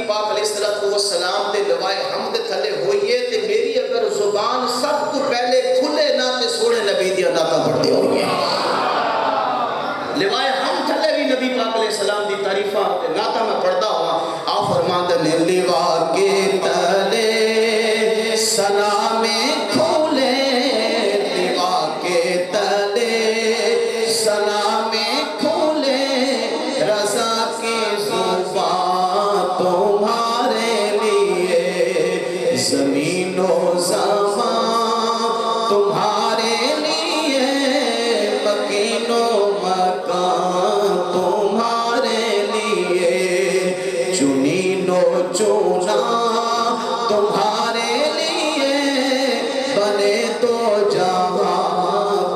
پاک علیہ السلام دے لوائے حمد تھلے ہوئیے تے میری اگر زبان سب کو پہلے کھلے نہ تے سونے نبی دیا ناتا پڑھتے ہوئے لوائے حمد تھلے بھی نبی پاک علیہ السلام دی تعریفہ ناتا میں پڑھتا ہوا آپ فرماتے نے لوا کے تلے سلام کھولے لوا کے تلے سلام کھولے رضا کی زبان تمہارے لیے زمین و زمان تمہارے لیے مکین و مکان تمہارے لیے چنین و چونا تمہارے لیے بنے تو جہاں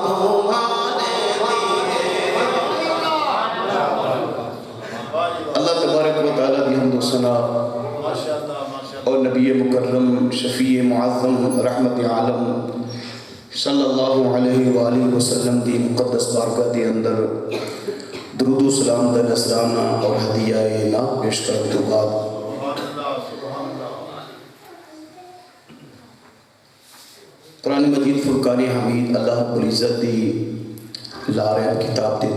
تمہارے لیے اللہ تبارک و تعالیٰ دی حمد و ثنا اور نبی مکرم شفیع معظم رحمت عالم صلی اللہ علیہ وآلہ وسلم دی مقدس بارگاہ دی اندر درود و سلام دا نذرانہ اور ہدیہ نعت پیش کرنے تو بعد قرآن مجید فرقان حمید اللہ رب العزت دی لارے کتاب دی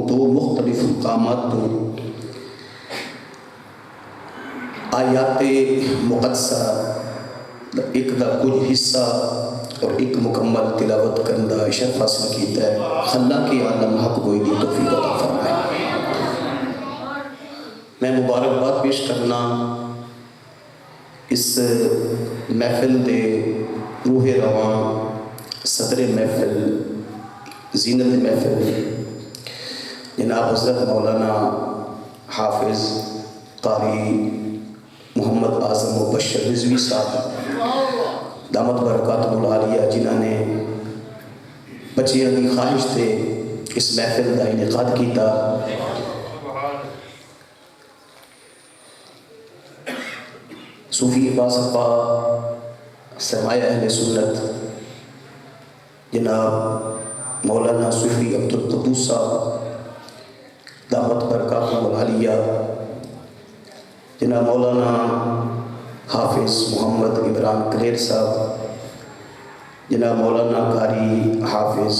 دو مختلف مقامات تو آیات مقدسہ ایک دا کچھ حصہ اور ایک مکمل تلاوت کرندہ شرف حاصل کیتا ہے اللہ کے عالم حق کوئی دی توفیق عطا فرمائے میں مبارکباد پیش کرنا اس محفل دے روح رواں صدر محفل زینت محفل جناب حضرت مولانا حافظ قاری محمد اعظم مبشر رضوی صاحب دامت برکاتہ العالیہ جنہوں نے بچیاں کی خواہش تھے اس محفل کا انعقاد کیتا صوفی باصفہ سرمایہ اہل سنت جناب مولانا صوفی عبدالقدوس صاحب دامت برکاتہ العالیہ جناب مولانا حافظ محمد عمران کلیر صاحب جناب مولانا قاری حافظ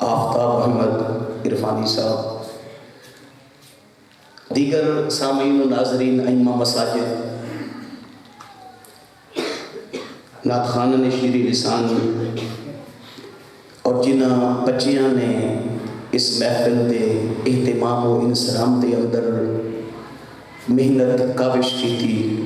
آفتاب احمد عرفانی صاحب دیگر سامعین و ناظرین ائمہ مساجد نعت خوانان شیریں لسان اور جنہ بچیاں نے اس محفل دے اہتمام و انصرام دے اندر محنت کاوش کی تھی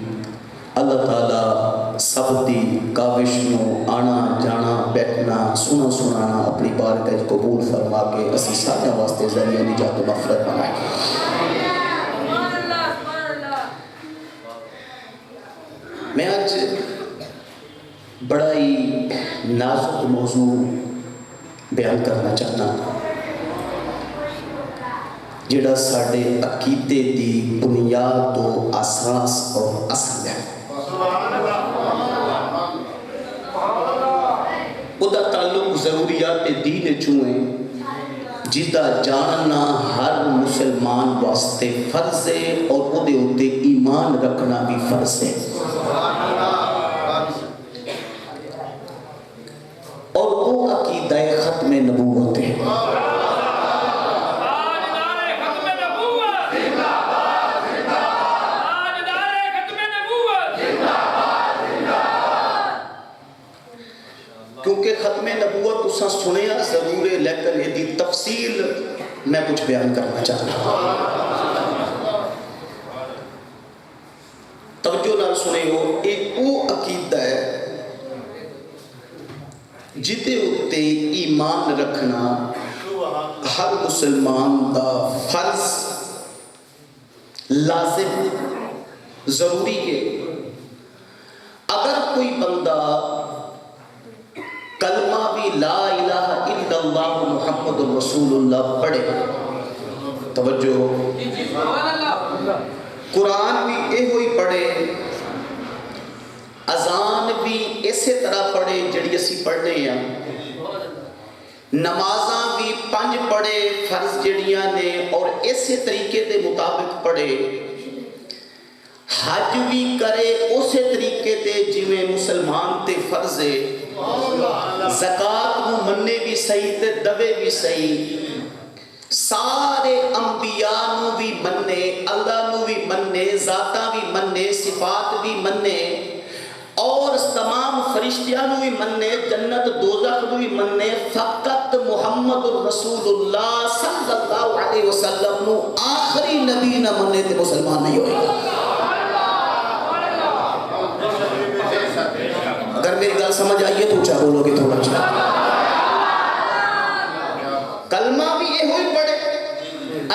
اللہ تعالیٰ سب دی کاوش نو آنا جانا بیٹھنا سنا سنانا اپنی بارگاہ قبول فرما کے اسی سارے واسطے ذریعہ نجات و مغفرت بنائے میں آج بڑا ہی نازک موضوع بیان کرنا چاہتا جڑا ساڑھے عقیدے دی بنیاد و اساس اور اصل ہے ادا تعلق ضروریات دین چوئیں جدا جاننا ہر مسلمان واسطے فرض ہے اور ادھے ادھے ایمان رکھنا بھی فرض ہے اور وہ عقیدہ ختم نبوت ہے کیونکہ ختم نبوت اساں سنیا ضرور ہے لیکن یہ دی تفصیل میں کچھ بیان کرنا چاہتا ہوں توجہ نال سنے ہو ایک وہ عقیدہ ہے جتے اتے ایمان رکھنا ہر مسلمان دا فرض لازم ضروری ہے اگر کوئی بندہ کلمہ بھی لا الہ الا اللہ محمد رسول اللہ پڑھے توجہ قرآن بھی یہ ہوئی پڑھے اذان بھی اسی طرح پڑھے جڑی اسی پڑھنے ہیں نمازاں بھی 5 پڑھے فرض جڑیاں نے اور اسی طریقے دے مطابق پڑھے حج بھی کرے اسی طریقے تے جویں مسلمان تے فرض ہے، زکات نو مننے بھی صحیح تے دوے بھی صحیح، سارے انبیاء نو بھی مننے، اللہ نو بھی مننے، ذاتاں بھی مننے، صفات بھی مننے، اور تمام فرشتیاں نو بھی مننے، جنت دوزخ نو بھی مننے، فقط محمد الرسول اللہ صلی اللہ علیہ وسلم نو آخری نبی نہ مننے تے مسلمان نہیں ہوئے گا۔ اگر میری گل سمجھ آئیے تو اونچا بولو گے تھوڑا اچھا۔ کلمہ بھی یہ ہوئی پڑھے،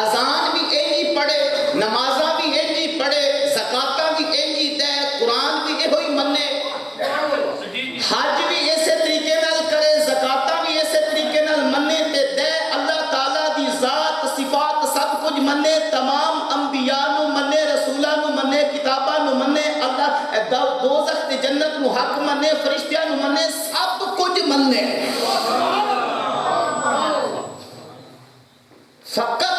اذان بھی ایجی پڑھے، نمازہ بھی ایجی پڑھے، زکاتہ بھی ایجی دے، قرآن بھی یہ ہوئی مننے، حج بھی ایسے طریقے نال کرے، زکاتہ بھی ایسے طریقے نال مننے تے دے، اللہ تعالیٰ دی ذات صفات سب کچھ مننے، تمام انبیاء نو مننے، رسولہ نو مننے، کتابہ نو مننے، اللہ دوزخ تے جنت نو حق مننے، فرشتیاں نو مننے، سب کچھ مننے، فقط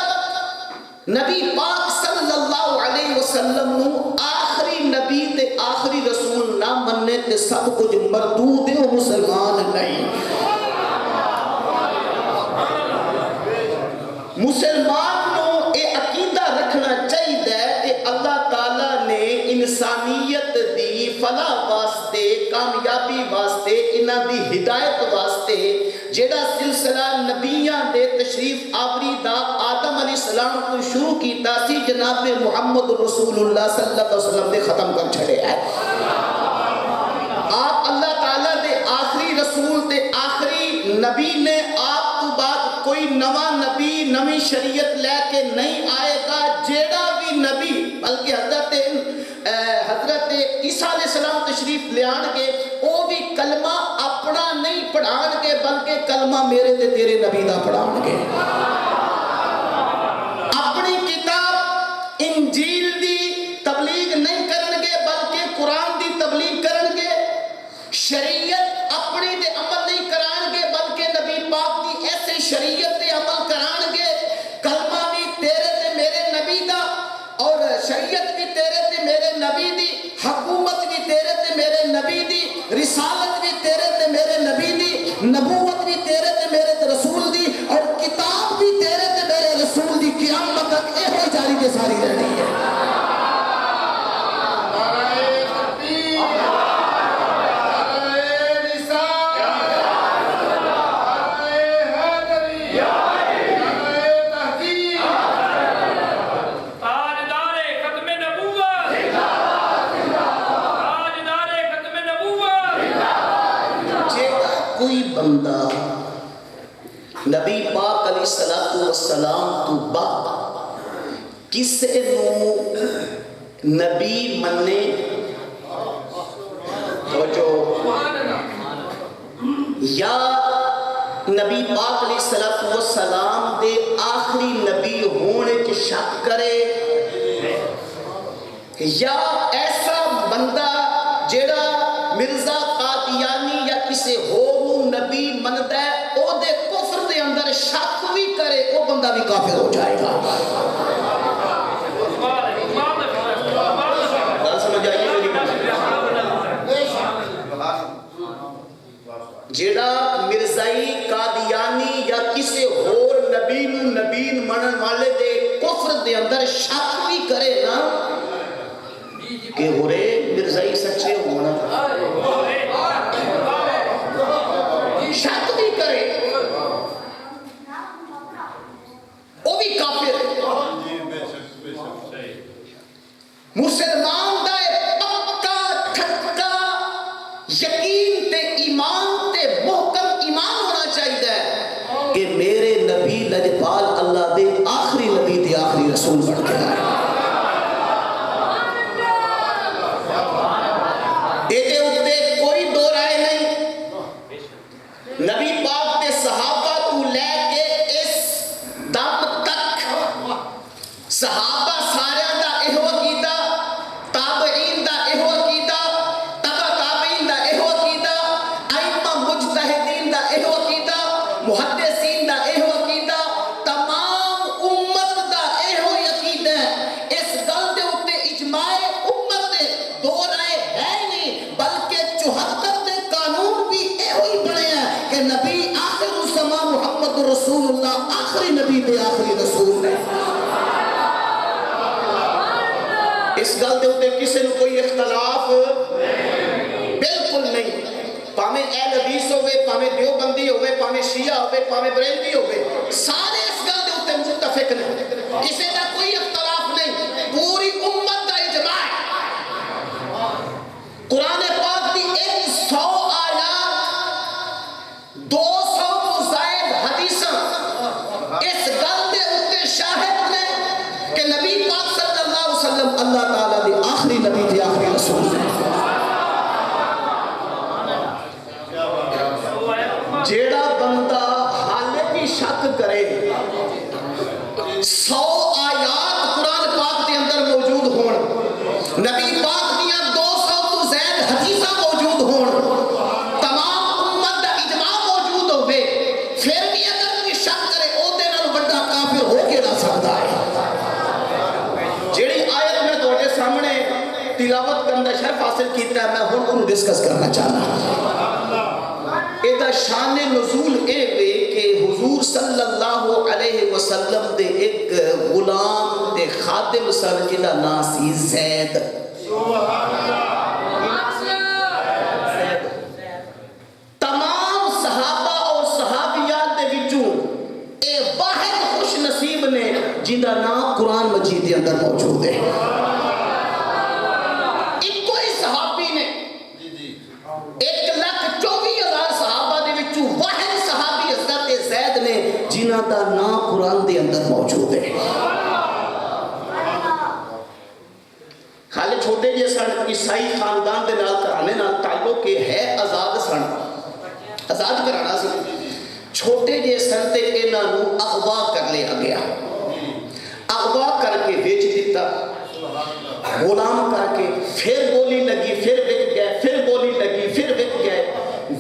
نبی پاک صلی اللہ علیہ وسلم نو آخری نبی تے آخری رسول نہ مننے تے سب کچھ مردود ہے، وہ مسلمان نہیں۔ مسلمان نو اے عقیدہ رکھنا چاہیے کہ اللہ تعالیٰ نے انسانیت دی فلاح واسطے، کامیابی واسطے، انہاں دی ہدایت واسطے جیڑا سلسلہ نبیاں دے تشریف آوری دا آدم علیہ السلام کو شروع کیتا سی، جناب محمد رسول اللہ صلی اللہ علیہ وسلم نے ختم کر چھڑے ہے۔ آپ اللہ تعالیٰ دے آخری رسول تے آخری نبی نے، آپ تو بعد کوئی نواں نبی نوی شریعت لے کے نہیں آئے گا، جیڑا بھی نبی بلکہ حضرت عیسیٰ علیہ السلام تشریف لے آن گے، وہ بھی کلمہ اپنا نہیں پڑھان گے بلکہ کلمہ میرے تے تیرے نبی دا پڑھان گے، اپنی کتاب انجیل دی تبلیغ نہیں کرن گے بلکہ قرآن دی تبلیغ کرن گے، شریعت اپنی دے عمل نہیں کران گے بلکہ نبی پاک دی ایسے شریعت دے عمل کران گے، کلمہ بھی تیرے تے میرے نبی دا، اور شریعت بھی تیرے تے میرے نبی دی، حکومت بھی تیرے تے میرے نبی دی، رسالت بھی تیرے تے میرے نبی دی، نبوت بھی تیرے تے میرے تے رسول دی، اور کتاب بھی تیرے تے میرے رسول دی، قیامت تک یہ ہے جاری کے ساری رہنی ہے۔ کوئی بندہ نبی پاک علیہ السلام تو بعد کسے نو نبی مننے، یا نبی پاک علیہ السلام دے آخری نبی ہونے کے شک کرے، یا ایسا بندہ جیڑا مرزا قادیانی یا کسی ہور نبی مندہ ہے، او دے کفر دے اندر شک بھی کرے، او بندہ بھی کافر ہو جائے گا۔ جیڑا مرزائی قادیانی یا کسی ہور نبی نو نبی منن والے دے کفر دے اندر شک بھی کرے نا کہ ہورے مرزائی سچے ہونا، شک بھی کرے، وہ بھی کافر۔ مسلمان دا پکا ٹھکا یقین تے ایمان تے محکم ایمان ہونا چاہیے کہ میرے نبی لجپال اللہ دے آخری نبی تے آخری رسول بن کے آئے۔ کوئی دو رائے نہیں، نبی پاک کے صحابہ تو لے کے اس دم تک صحابہ سارے دا ایہو عقیدہ، تابعین دا ایہو عقیدہ، تبع تابعین دا ایہو عقیدہ، ائمہ مجتہدین دا ایہو عقیدہ، محدثین دا ایہو عقیدہ، تمام امت دا ایہو عقیدہ اس گل دے اوتے کسے نوں کوئی اختلاف بالکل نہیں. پاویں اہل حدیث ہوے، پاویں دیوبندی ہوے، پاویں شیعہ ہوے، پاویں بریلوی ہوے، سارے اس گل دے اوتے متفق نے. کسے دا کوئی اختلاف نہیں. پوری امت دا اجماع ہے. قرآن پاک دی 100 آیات، 200 تو زائد حدیثاں اس گل دے اوتے شاہد نے کہ نبی پاک صلی اللہ علیہ وسلم اللہ تعالیٰ دی آخری نبی دی آخری رسول نے. جیڑا بندہ حالے بھی شک کرے 100 آیات قرآن پاک کے اندر موجود ہون، نبی پاک دیاں 200 تو زائد حدیثاں موجود ہون، تمام امت دا اجماع موجود ہوئے، پھر بھی اگر کوئی شک کرے او دے نال بڑا کافر ہو کے نہ سکتا ہے. جیڑی آیت میں تواڈے سامنے تلاوت کرن دا شرف حاصل کیتا ہے، میں ہن انہوں ڈسکس کرنا چاہنا. ایدہ شان نزول اے وے کہ حضور صلی اللہ علیہ وسلم دے ایک غلام دے خادم سن جنہ ناسی زید. تمام صحابہ اور صحابیات دے وچوں اے واحد خوش نصیب نے جنہ نام قرآن مجید دے اندر موجود ہے. ایک کوئی صحابی نے 1,24,000 صحابہ دے وچوں واحد صحابی حضرت زید نے جنہ دا نام قرآن دے اندر موجود ہے. خالی چھوٹے جے سن عیسائی خاندان دے نال کرانے نال تعلق کے ہے آزاد سن، آزاد کرانا سی. چھوٹے جے سن تے انہاں نوں اغوا کر لیا گیا، اغوا کر کے بیچ دیتا، غلام کر کے پھر بولی لگی، پھر وک گئے، پھر بولی لگی، پھر وک گئے.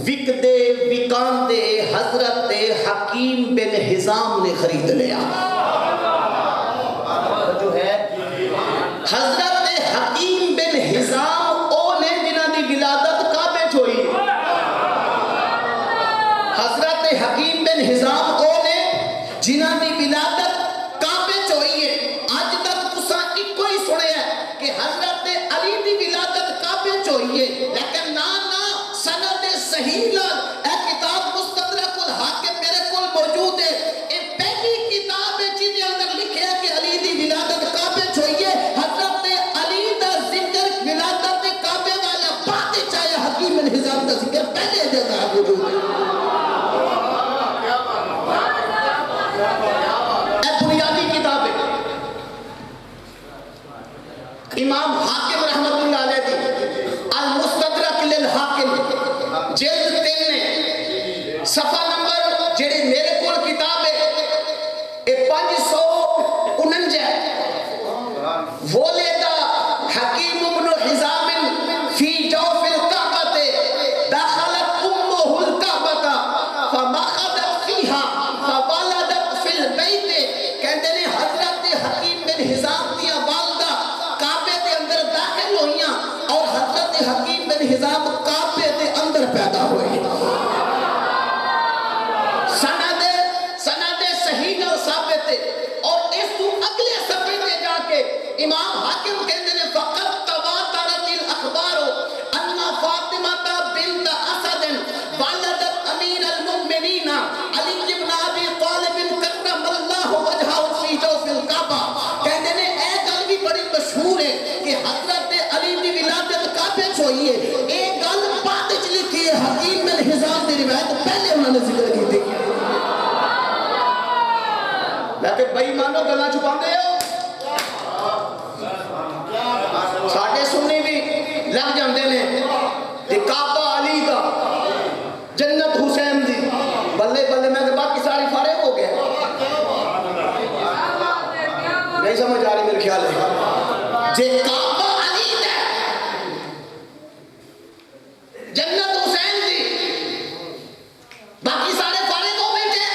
وک دے وکان دے حضرت حکیم بن حزام نے خرید لیا. جو ہے حضرت حکیم بن حزام او نے جنہ دی ولادت کعبے چ ہوئی. حضرت حکیم بن حزام او نے جنہ دی ولادت کعبے چ ہوئی ہے. اج تک تساں اکو ہی سنیا ہے کہ حضرت علی دی ولادت کعبے چ ہوئی ہے، لیکن نہ سند صحیح لال اے کتاب مستدرک الحاکم میرے کول موجود ہے. اے پہلی کتاب ہے جس دے اندر لکھیا کہ علی دی ولادت کعبے چ ہوئی ہے. حضرت علی دا ذکر ولادت کعبے والا بعد وچ آیا، حکیم بن حزام دا ذکر پہلے دے اندر موجود ہے. اے بنیادی کتاب ہے. امام حاکم رحمت اللہ علیہ دی المستدرک للحاکم جلد 3 نے صفحہ نمبر جیڑی میرے کول کتاب ہے اے 549 ہے. ولیدہ حکیم بن حزام فی جوف الکعبۃ دخلت امہ الکعبۃ فمخذت فیہا فولدت فی البیت. کہتے ہیں حضرت حکیم بن حزام دیا والدہ کعبے دے اندر داخل ہوئیاں اور حضرت حکیم بن حزام کعبے دے اندر پیدا ہوئے. سند صحیح نال ثابت ہے. اور اس تو اگلے صفحے پہ جا کے امام حاکم کہتے ہیں فقط تواترت الاخبار ان فاطمہ بنت اسد ولدت امیر المؤمنین علی بن ابی طالب کرم اللہ وجہہ فی جوف الکعبہ. کہتے ہیں اے گل بھی بڑی مشہور ہے کہ حضرت علی دی ولادت کعبے چ ہوئی ہے. اے گل بعد وچ لکھی ہے، حکیم بن حزام دی روایت پہلے انہوں نے ذکر کی تھی. لیکن بھائی مانو گلاں چھپاندے ہو. ساڈے سنی بھی لگ جاندے نے کہ کعبہ علی دا، جنت حسین دی. بلے بلے میں کہ باقی ساری فارغ ہو گئے. نہیں سمجھ آ رہی میرے خیال ہے. جے کعبہ علی دا، جنت حسین دی، باقی سارے فارغ ہو بیٹھے.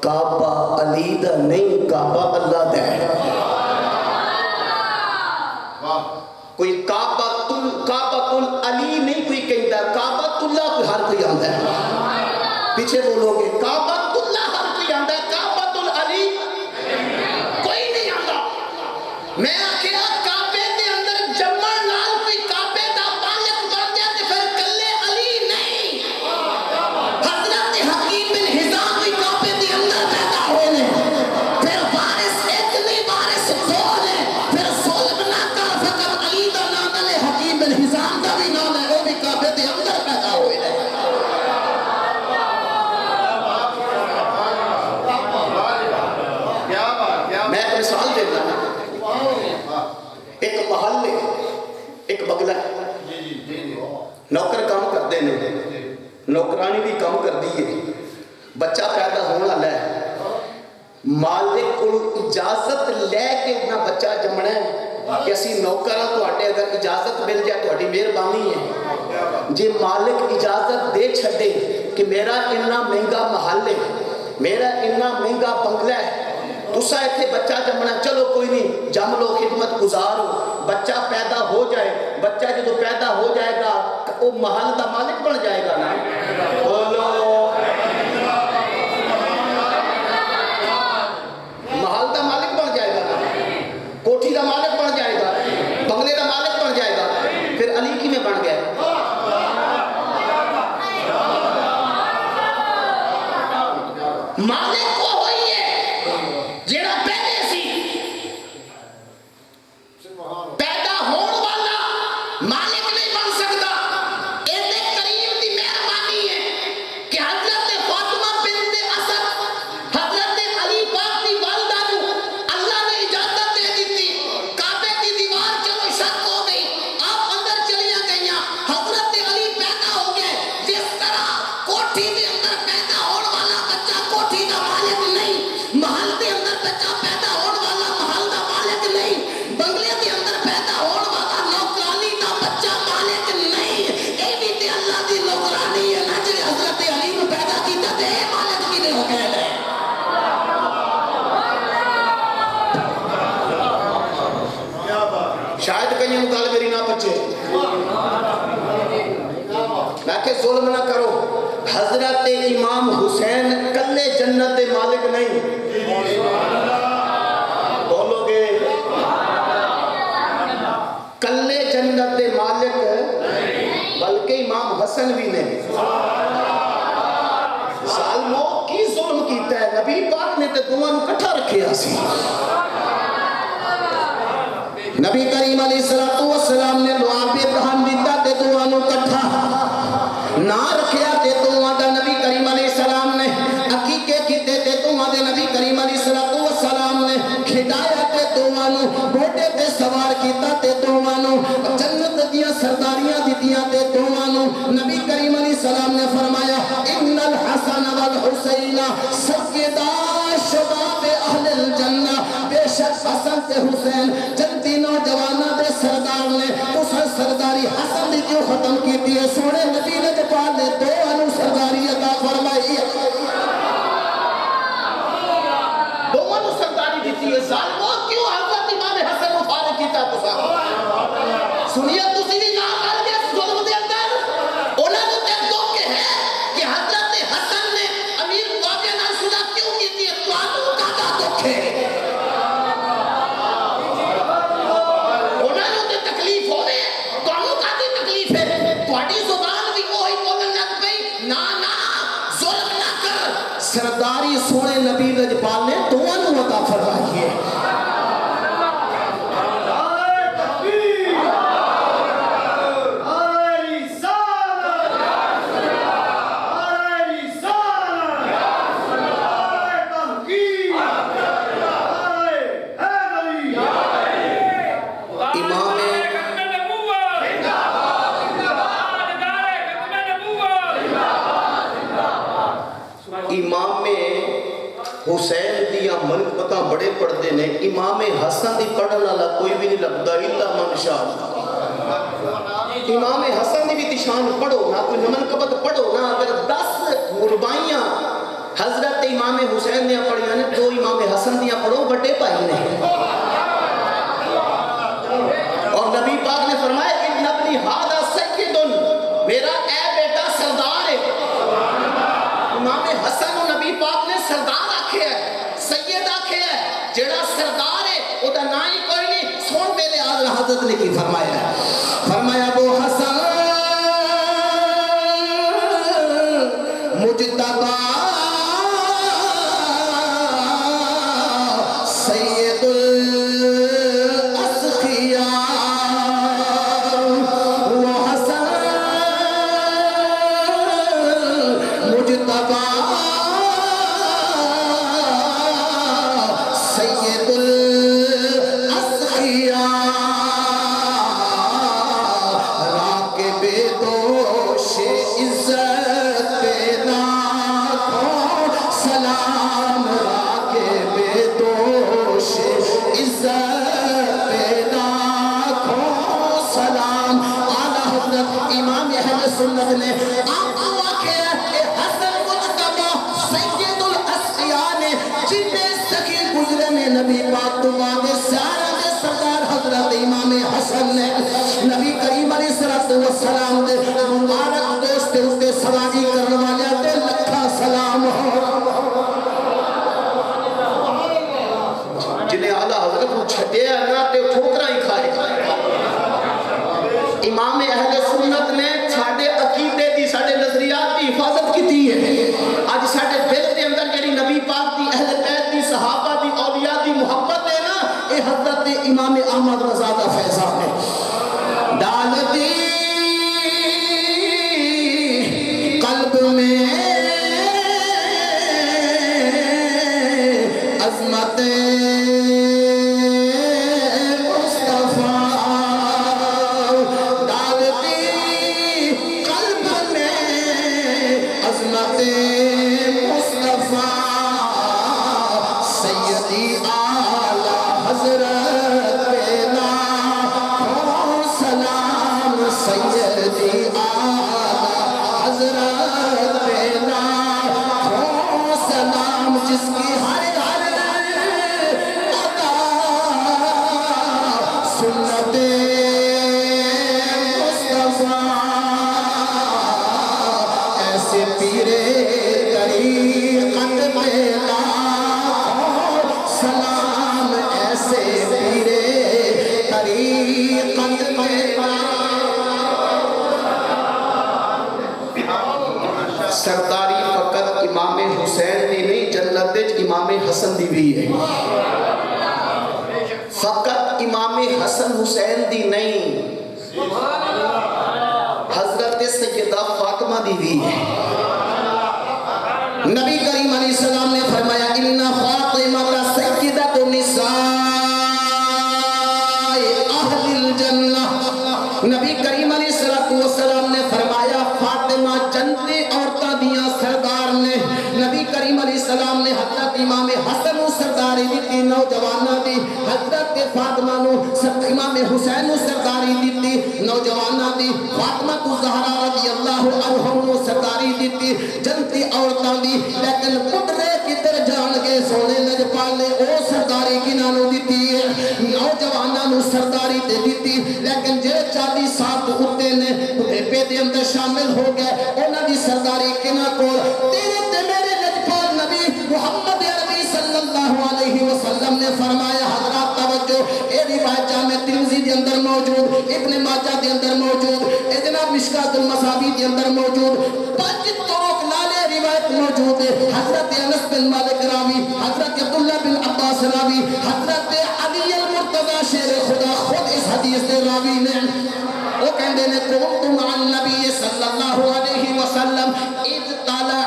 کعبہ علی دا نہیں، کعبہ اللہ دا ہے. کوئی کعبۃ علی نہیں کوئی کہتا، کعبۃ اللہ کوئی ہر کوئی آندا ہے. پیچھے بولو گے کعبۃ اللہ ہر کوئی آندا ہے، کعبۃ العلی کوئی نہیں آندا. میں فرمایا کعبے دے اندر جمن نال کوئی کعبے دا مالک بن گیا تے پھر کلے علی نہیں، حضرت حکیم بن حزام بھی کعبے دے اندر پیدا ہوئے نے، پھر وارث ایک نہیں وارث دو نے، پھر ظلم نہ کر فقط علی دا نام لے، حکیم بن حزام دا بھی نام ہے، وہ بھی کعبے دے اندر پیدا ہوئے نے۔ میں ایک مثال دینا ایک محل ہے، ایک بگلا ہے، نوکر کام کرتے ہیں، نوکرانی بھی کام کر دی ہے، بچہ پیدا ہونے والا ہے، مالک کو اجازت لے کے اپنا بچہ جمنا ہے کہ اسی نوکراں تواڈے اگر اجازت مل جائے تواڈی مہربانی ہے، جی مالک اجازت دے چھڈے کہ میرا اتنا مہنگا محل ہے، میرا اتنا مہنگا بنگلہ ہے، تسا اتنے بچہ جمنا، چلو کوئی نہیں جم لو، خدمت گزار ہو، بچہ پیدا ہو جائے، بچہ جب پیدا ہو جائے گا وہ محل دا مالک بن جائے گا نا، بولو محل دا مالک بن جائے گا نا، کوٹھی دا مالک بن جائے گا، بنگلے دا مالک بن جائے گا، پھر علی کی میں بن گئے؟ مالک کو ہوئی ہے جیڑا پہلے سی، پیدا ہون والا مالک نہیں بن سکتا، ایسے کریم دی مہربانی ہے کہ حضرت فاطمہ بنت اسد، حضرت علی پاک دی والدہ کو اللہ نے اجازت دے دیتی، کعبے کی دیوار چلو شک ہو گئی، آپ اندر چلیاں گئیاں، حضرت علی پیدا ہو گئے، جس طرح کوٹھی دے اندر پیدا ہون والا بچہ کوٹھی دا مالک نہیں، محل دے اندر بچہ پیدا ہون والا محل دا مالک نہیں، بنگلے دے اندر پیدا ہون والا نوکرانی دا بچہ مالک نہیں، اے بھی تے اللہ دی نوکرانی ہے نا، جی حضرت علی کو پیدا کیتا تے اے مالک کی نہیں ہو گئے لے۔ شاید کہیں گل میری نہ پچے، میں کہ ظلم نہ کرو، حضرت امام حسین کلے جنت مالک نہیں، بولو گے کلے جنت مالک بلکہ امام حسن بھی نہیں، ظالموں کی ظلم کیتا ہے، نبی پاک نے تے دونوں کٹھا رکھے سی، نبی کریم علیہ السلام نے دعا پہ دہن دیتا تے دونوں کٹھا نہ رکھیا تے دعا دا نبی کریم علیہ السلام نے عقیقے کیتے تے دعا دے نبی کریم علیہ السلام نے کھڈایا تے دعا نو گھوڑے تے سوار کیتا تے دعا نو جنت دیاں سرداریاں دتیاں تے دعا نو نبی کریم علیہ السلام نے فرمایا ان الحسن والحسین سیدا شباب اہل الجنہ، بے شک حسن تے حسین جنتی نوجواناں دے سردار نے، اس سرداری حسن دی کیوں ختم کیتی ہے؟ سونے نبی نے جپال نے دو انو سرداری عطا فرمائی ہے، دو انو سرداری دیتی ہے، ظالموں کیوں حضرت امام حسن کو فارغ کیتا تسا؟ سنیے تسی بھی نام کر دیا ظلم دے اندر، انہاں کو تے دکھ ہے کہ حضرت حسن نے امیر معاویہ نال صلح کیوں کیتی ہے؟ تانوں کادا دکھ ہے؟ انہاں تے تکلیف ہوے، تانوں کادی تکلیف ہے؟ تہاڈی زبان بھی وہی بولن لگ پئی، نا نا ظلم نہ کر، سرداری سونے نبی لجپال نے دونوں عطا فرمائی ہے۔ امام حسین دیا منقبتاں بڑے پڑھتے ہیں، امام حسن دی پڑھن والا کوئی بھی نہیں لگتا الا من شاء اللہ۔ امام حسن دی بھی شان پڑھو نہ، کوئی منقبت پڑھو نہ، اگر 10 ربائیاں حضرت امام حسین نے پڑھیاں نے تو امام حسن دیا پڑھو، بڑے بھائی نے، اور نبی پاک نے فرمایا ابن ابنی ھذا سید، میرا اے بیٹا سردار ہے۔ امام حسن و نبی پاک نے سردار آکھے ہے، سید آکھے ہے، جڑا سردار ہے او دا نا ہی کوئی نہیں، سن میرے نے آپ کو آکھے اے حسن مجتبہ سید الاسقیاء نے جننے سخی گزرے میں نبی پاک تمہارے سارے سردار حضرت امام حسن نے نبی کریم علیہ السلام دے مبارک دوست دے سواری کرنے والے دے لکھا سلام ہو جنہیں اعلیٰ حضرت کو چھٹے انا تے ٹھوکرا ہی کھائے امام اہل سنت نے ساڑھے عقیدے دی ساڑھے نظریات دی حفاظت کی دی ہے آج ساڑھے دل دے اندر جڑی نبی پاک دی اہل بیت دی صحابہ دی اولیاء دی محبت ہے نا اے حضرت امام احمد رضا دا فیضان ہے ڈال دی قلب میں عظمت سرداری فقط امام حسین دی نہیں جنت امام حسن دی بھی ہے فقط امام حسن حسین دی نہیں حضرت سیدہ فاطمہ دی بھی ہے نبی کریم علیہ السلام نے فرمایا ان فاطمہ سیدۃ النساء اہل الجنہ نبی کریم علیہ السلام نے فرمایا فاطمہ جنتی عورتاں دیاں سردار نے نبی کریم علیہ السلام نے حضرت امام حسن سرداری دیتی نوجوانہ دی حضرت فاطمہ نو امام حسین سرداری دیتی نوجوانہ دی فاطمہ الزہرا رضی اللہ عنہ سرداری دیتی جنتی عورتاں دی لیکن پترے کدھر جان کے سونے لجپال نے او سرداری کی نانو دیتی ہے نوجوانہ نو سرداری دے دیتی لیکن جے 40 سال اٹھتے نے بے دے اندر شامل ہو گئے انہاں دی سرداری کنا کول تیرے تے میرے لجپال نبی محمد عربی صلی اللہ علیہ وسلم نے فرمایا حضرات توجہ اے روایت جامع ترمذی دے اندر موجود ابن ماجہ دے اندر موجود اے جناب مشکات المصابیح دے اندر موجود 5 طرق لالے روایت موجود ہے حضرت انس بن مالک راوی حضرت عبداللہ بن عباس راوی حضرت علی المرتضی شیر خدا خود اس حدیث دے راوی نے وہ کہندے نے کنت مع النبی صلی اللہ علیہ وسلم اذ طلع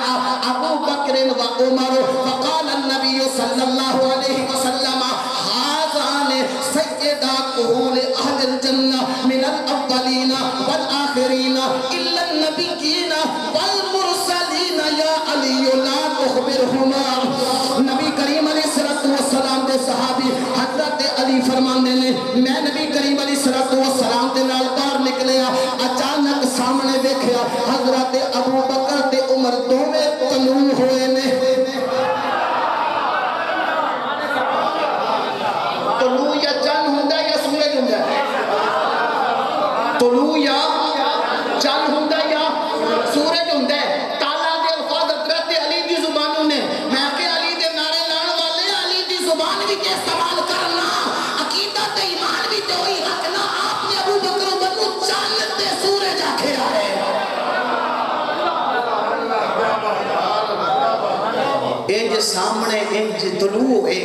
ابو بکر و عمر فقال النبی صلی اللہ علیہ وسلم هذان سیدا کہول اہل الجنہ من الاولین والآخرین الا النبیین والمرسلین یا علی لا تخبرهما نبی کریم علیہ السلام دے صحابی حضرت علی فرماندے نے میں نبی کریم علیہ السلام دے نال باہر نکلیا اچانک سامنے دیکھیا حضرت ابو بکر تے عمر دوویں طلوع ہوئے نے طلوع یا چند ہوندا یا سورج ہوندا طلوع یا چند ہوندا یا سورج ہوندا تالا دے الفاظ حضرت علی دی زبانوں نے میں کہ علی دے نعرے لان والے علی دی زبان بھی استعمال کرنا عقیدہ تے ایمان بھی تے وہی رکھنا آپ نے ابو بکر عمر نو چاند تے سورج آکھے آئے انج سامنے انج طلوع ہوئے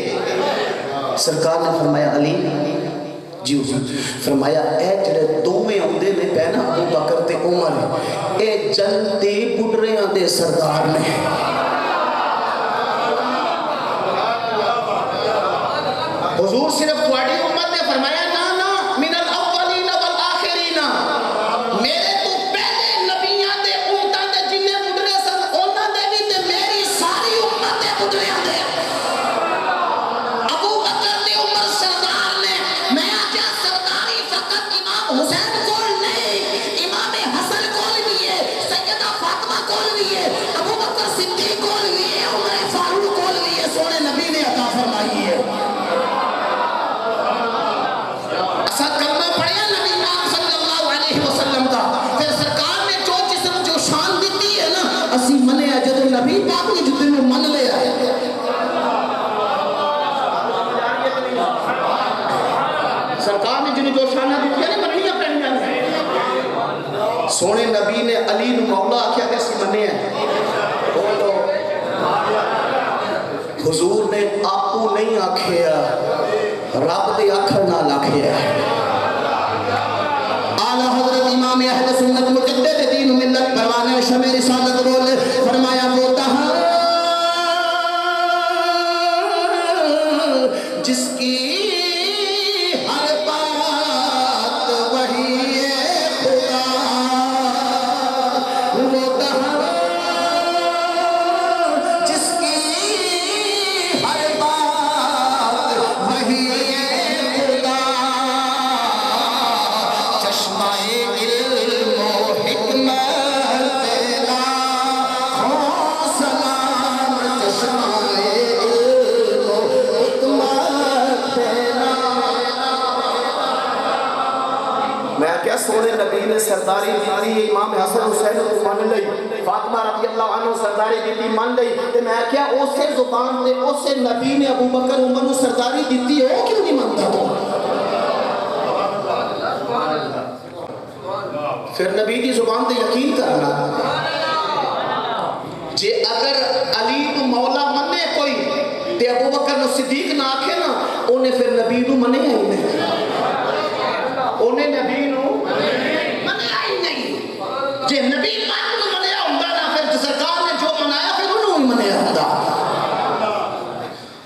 سرکار نے فرمایا علی جی فرمایا اے جڑے دوویں اوندے نے پہنا ابو بکر تے عمر اے جنتی بڈریاں دے سردار نے حضور صرف تواڈی امت نے فرمایا نا نا من الاولین والآخرین میرے تو پہلے نبیاں دے امتاں دے جننے بڈرے سن انہاں دے بھی تے میری ساری امت دے بڈریاں دے ابو بکر تے عمر سردار نے میں آجا سرداری فقط امام حسین کول نہیں امام حسن کول بھی ہے سونے نبی نے علی نو مولا آکھیا کہ اسی منے ہیں بولو حضور نے آپو نہیں آکھیا رب دے آکھر نال آکھیا اعلی حضرت امام اہل سنت مجدد دین و ملت پروانہ شمع رسالت بولے فرمایا وہ تہاں جس کی ہر بات وہی خدا وہ تہاں جس کی ہر بات وہی خدا چشمہ علم و حکمت تیرا ہو سلام چشمہ علم و حکمت تیرا میں کیا سونے نبی نے سرداری دیتی امام حسن حسین کو مان لئی فاطمہ رضی اللہ عنہ سرداری دیتی مان لئی تو میں کیا اسے زبان دے اسے نبی نے ابو بکر عمر کو سرداری دیتی ہو کیوں نہیں مانتا تو پھر نبی کی زبان دے یقین کرنا جے اگر علی کو مولا منے کوئی تے ابو بکر نو صدیق نہ آکھے نا انہیں پھر نبی نو منے ہی نہیں انہیں نبی نو منے ہی نہیں جے نبی مان نو منیا ہوندا نا پھر سرکار نے جو منایا پھر انہوں ہی منیا ہوندا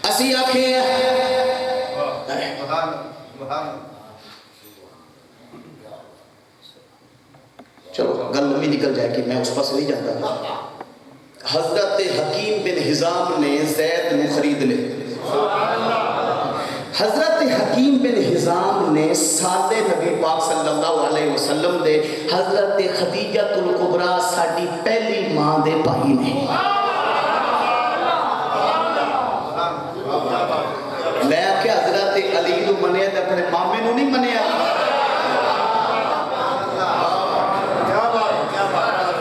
اسی آکھے چلو گل لمبی نکل جائے کہ میں اس پاس نہیں جاتا حضرت حکیم بن حزام نے زید نے خرید لے حضرت حکیم بن حزام نے سادے نبی پاک صلی اللہ علیہ وسلم دے حضرت خدیجۃ الکبریٰ ساڑی پہلی ماں دے بھائی نے میں کہ حضرت علی نو منیا تے اپنے مامے نو نہیں منیا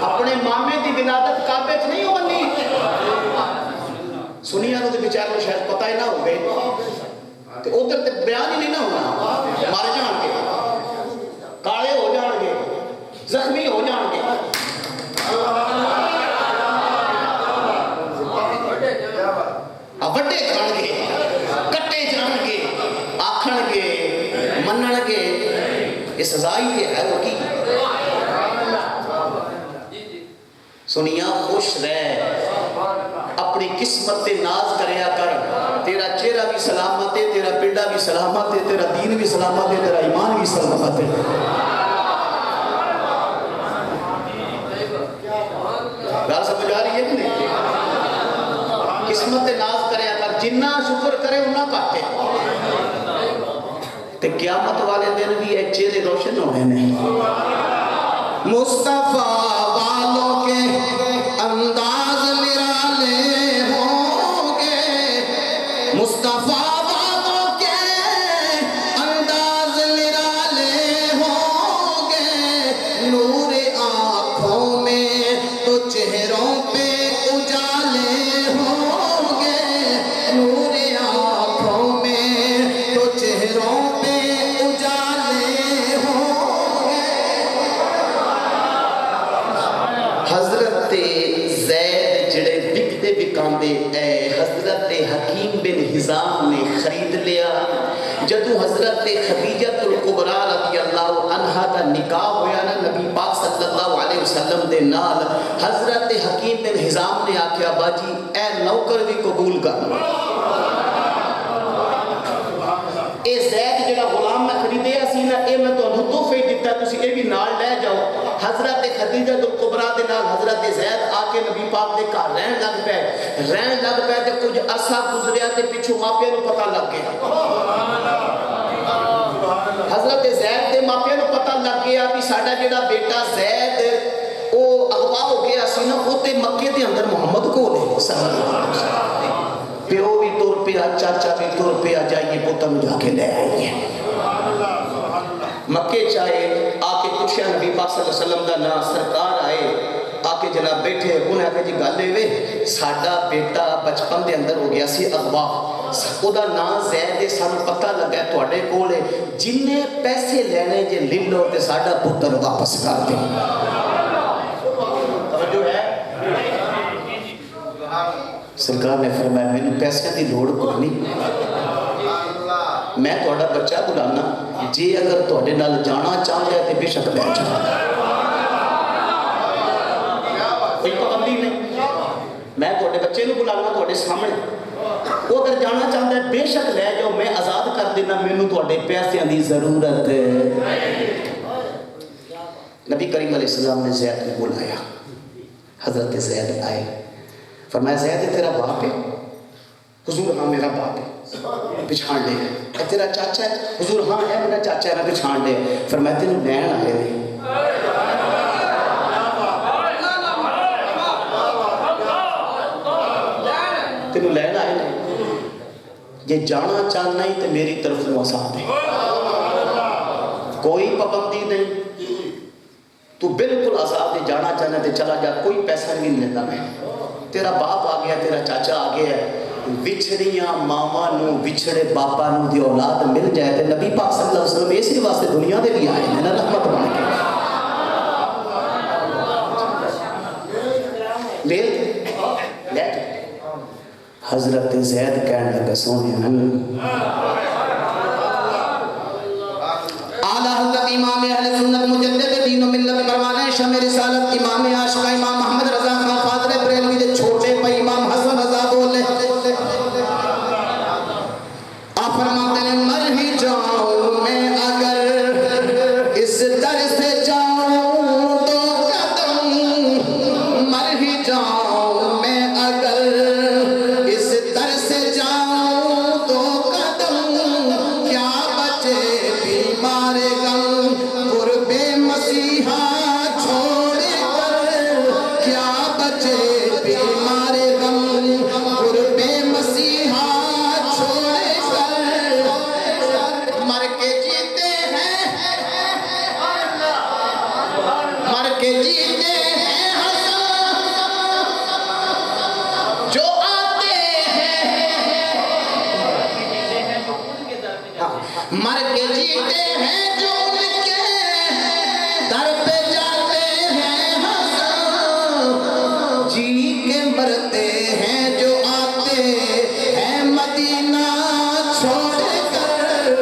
اپنے مامے دی ولادت کعبے چ نہیں بنی سنیا نو تے بیچارے شاید پتہ ہی نہ ہو گئے تے ادھر تے بیان ہی نہیں نہ ہونا مار جان گے کالے ہو جان گے زخمی ہو جان گے وڈے کھان گے کٹے جان گے آکھن گے منن گے یہ سزا ہی ہے وہ کی سنیا خوش رہ اپنی قسمت تے ناز کریا کر تیرا چہرہ بھی سلامت ہے تیرا پنڈا بھی سلامت ہے تیرا دین بھی سلامت ہے تیرا ایمان بھی سلامت ہے گل سمجھ آ رہی ہے کہ نہیں قسمت تے ناز کریا کر جنہ شکر کرے انہاں کاٹے تے قیامت والے دن بھی ایک چہرے روشن ہونے نہیں مصطفیٰ والوں کے انداز نرالے ہوں گے مصطفیٰ والوں کے انداز نرالے ہوں گے نور آنکھوں میں تو چہروں پہ اجالے ہوں گے نور آنکھوں میں تو چہروں پہ اجالے ہوں گے حضرت زید جڑے بکتے بکاندے اے حضرت حکیم بن حزام نے خرید لیا جدو حضرت خدیجۃ الکبریٰ رضی اللہ عنہ کا نکاح ہویا نا نبی پاک صلی اللہ علیہ وسلم دے نال حضرت حکیم بن حزام نے آکھیا باجی اے نوکر بھی قبول کر اے زید جڑا غلام میں خریدے اسی نا اے میں تو تحفے دیتا تسی اے بھی نال لے جاؤ حضرت خدیجۃ الکبریٰ دے نال حضرت زید آ کے نبی پاک دے گھر رہن لگ پے تے کچھ عرصہ گزریا تے پیچھے ماپے نو پتہ لگ گیا حضرت زید دے ماپے نو پتہ لگ گیا کہ ساڈا جڑا بیٹا زید او اغوا ہو گیا سی نا او تے مکے دے اندر محمد کول ہے صلی اللہ علیہ وسلم پیو بھی تر پیا چاچا بھی تر پیا جائیے پوتن جا کے لے آئیے مکے چاہے آ کے پوچھا نبی پاک صلی اللہ علیہ وسلم دا نا سرکار آئے آ کے جناب بیٹھے انہیں آکے جی گل وے ساڈا بیٹا بچپن دے اندر ہو گیا سی اغوا او دا نام زید دے سانو پتہ لگا ہے تواڈے کول ہے جننے پیسے لینے جے لے لو تے ساڈا پتر واپس کر دے سرکار نے فرمایا میں نے پیسے کی لوڑ کوئی نہیں، میں تھوڑا بچہ بلانا، جی اگر تھوڑے نال جانا چاہتا ہے تو بے شک لے جاؤ، کوئی پابندی نہیں، میں تھوڑے بچے کو بلانا تھوڑے سامنے، وہ اگر جانا چاہتا ہے بے شک لے جاؤ، میں آزاد کر دینا، مینوں تھوڑے پیسے دی ضرورت ہے۔ نبی کریم علیہ السلام نے زید کو بلایا، حضرت زید آئے، فرمایا زید تیرا باپ ہے؟ حضور ہاں میرا باپ ہے، پچھان لے۔ اے تیرا چاچا ہے؟ حضور ہاں ہے میرا چاچا ہے، میں پچھان لے۔ فرمایا تینوں لین آئے نہیں، تینوں لین آئے نہیں، یہ جانا چاہنا ہی تو میری طرف آزاد ہے، کوئی پابندی نہیں، تو بالکل آزاد ہے، جانا چاہنا ہے چلا جا، کوئی پیسہ نہیں لیتا میں، تیرا باپ آ گیا، تیرا چاچا آ گیا ہے، وچھڑیاں ماما نو وچھڑے باپا نو دی اولاد مل جائے تے نبی پاک صلی اللہ علیہ وسلم اسی واسطے دنیا دے بھی آئے ہیں نا، رحمت بن کے لے حضرت زید کہنے لگا سونے اعلیٰ حضرت امام اہل سنت مجدد دین و ملت پروانہ شمع رسالت امام عاشقہ امام محمد رضا خان فاضل بریلوی دے چھوٹے پہ امام حسن رضا بولے آپ فرماتے ہیں مر ہی جاؤں میں اگر اس در سے جاؤں تو قدم، مر ہی جاؤں میں اگر اس در سے جاؤں تو قدم، کیا بچے بیمار غم قرب مسیحا چھوڑ کر، کیا بچے بیمار غم قرب مسیحا چھوڑ کر، مر کے جیتے ہیں، مر کے جیتے ہیں حسن جو آتے ہیں، مر کے جیتے ہیں جو ان کے در پہ جاتے ہیں حسن، جی کے مرتے ہیں جو آتے ہیں مدینہ چھوڑ کر،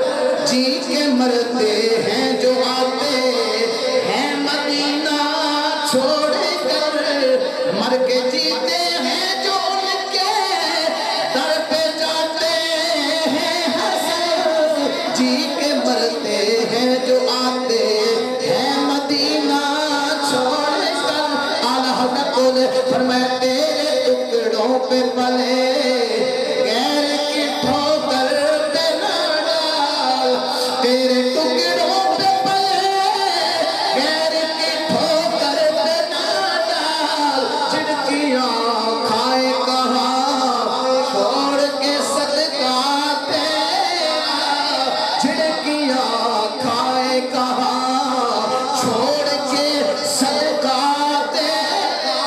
جی کے مرتے ہیں جو آتے ہیں مدینہ چھوڑ کر، مر کے جیتے ہیں جو ان کے در پہ جاتے ہیں حسن، جی کے مرتے ہیں جو آتے ہیں مدینہ چھوڑ کر۔ اعلیٰ حضرت بولے فرمایا تیرے ٹکڑوں پہ پلے غیر کی ٹھوکر پہ نہ ڈال، تیرے ٹکڑوں پہ پلے غیر کی ٹھوکر پہ نہ ڈال، جھڑکیاں کھائے کہاں چھوڑ کے صدقہ تیرا، جھڑکیاں کھائے کہاں چھوڑ کے صدقہ تیرا۔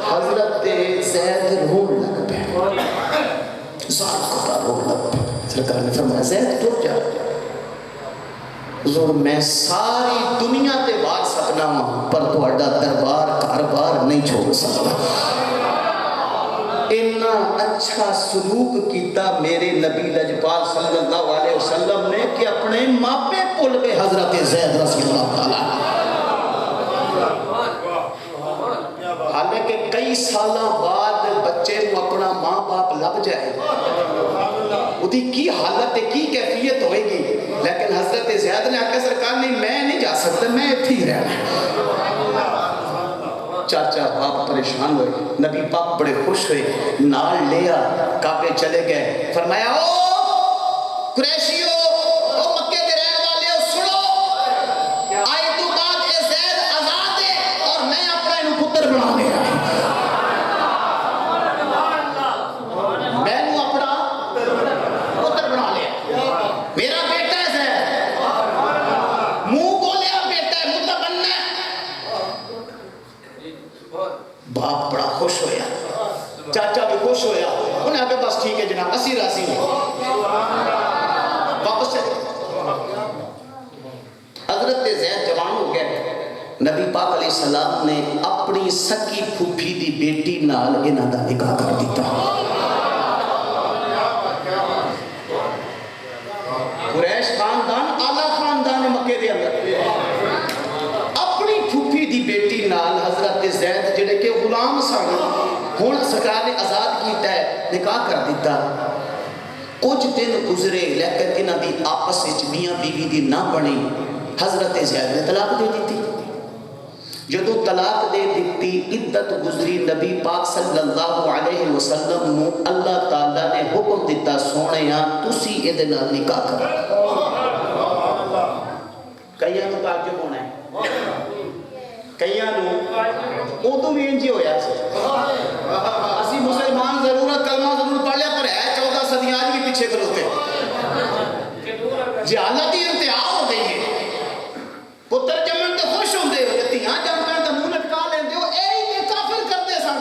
حضرت زید رون لگ پہ، ذات خدا رون لگ پہ، سرکار نے فرمایا زید ٹر جا، حضور میں ساری دنیا تے بات سکنا ہوں پر تھوڑا دربار کاربار نہیں چھوڑ سکتا۔ اتنا اچھا سلوک کیتا میرے نبی لجپال صلی اللہ علیہ وسلم نے کہ اپنے ماپے پل گئے حضرت زید رضی اللہ تعالیٰ، حالانکہ کئی سالہ بعد بچے کو اپنا ماں باپ لگ جائے اُدھی کی حالت کی کیفیت ہوئے گی، لیکن حضرت زید نے آکے سرکار نہیں میں نہیں جا سکتا، میں اتھی رہنا۔ چاچا باپ پریشان ہوئے، نبی پاک بڑے خوش ہوئے، نال لیا کعبے چلے گئے، فرمایا او قریشیو او مکے دے رہنے والے ہو سنو، آئی تو بعد اے زید آزاد ہے اور میں اپنا انہوں پتر بنا لیا، میں انہوں اپنا پتر بنا لیا، میرا بیٹا ہے زید، منہ بولیا بیٹا ہے متبنہ، باپ بڑا خوش ہویا، چاچا بھی خوش ہویا، انہیں آگے بس ٹھیک ہے جناب اسی راضی ہیں، واپس چلے نبی پاک علیہ السلام نے اپنی سکی پھوپھی دی بیٹی نال انہاں دا نکاح کر دیتا. قریش خاندان اعلیٰ خاندان مکے دے اندر اپنی پھوپھی دی بیٹی نال حضرت زید جڑے کہ غلام سن ہن سرکار نے آزاد کیتا ہے نکاح کر دیتا. کچھ دن گزرے لیکن انہاں دی آپس وچ میاں بیوی دی نہ بنی. حضرت زید نے طلاق دے دیتی. جدو طلاق دے دیتی عدت گزری نبی پاک صلی اللہ علیہ وسلم نو اللہ تعالیٰ نے حکم دیتا سونیا تسی ادھے نال نکاح کرو. کئیاں نو تعجب ہونا ہے کئیاں نو ادو بھی انجی ہویا اسی مسلمان ضرورت کلمہ ضرور پڑھ لیا پر ہے 14 صدیاں آج بھی پیچھے کروتے جہالت ہی انتہا ہو گئی ہے. پتر جمن تو خوش ہوں دے ہوتے تیاں جمن تو منہ لٹکا لیں دے ہو اے ہی کافر کرتے سن.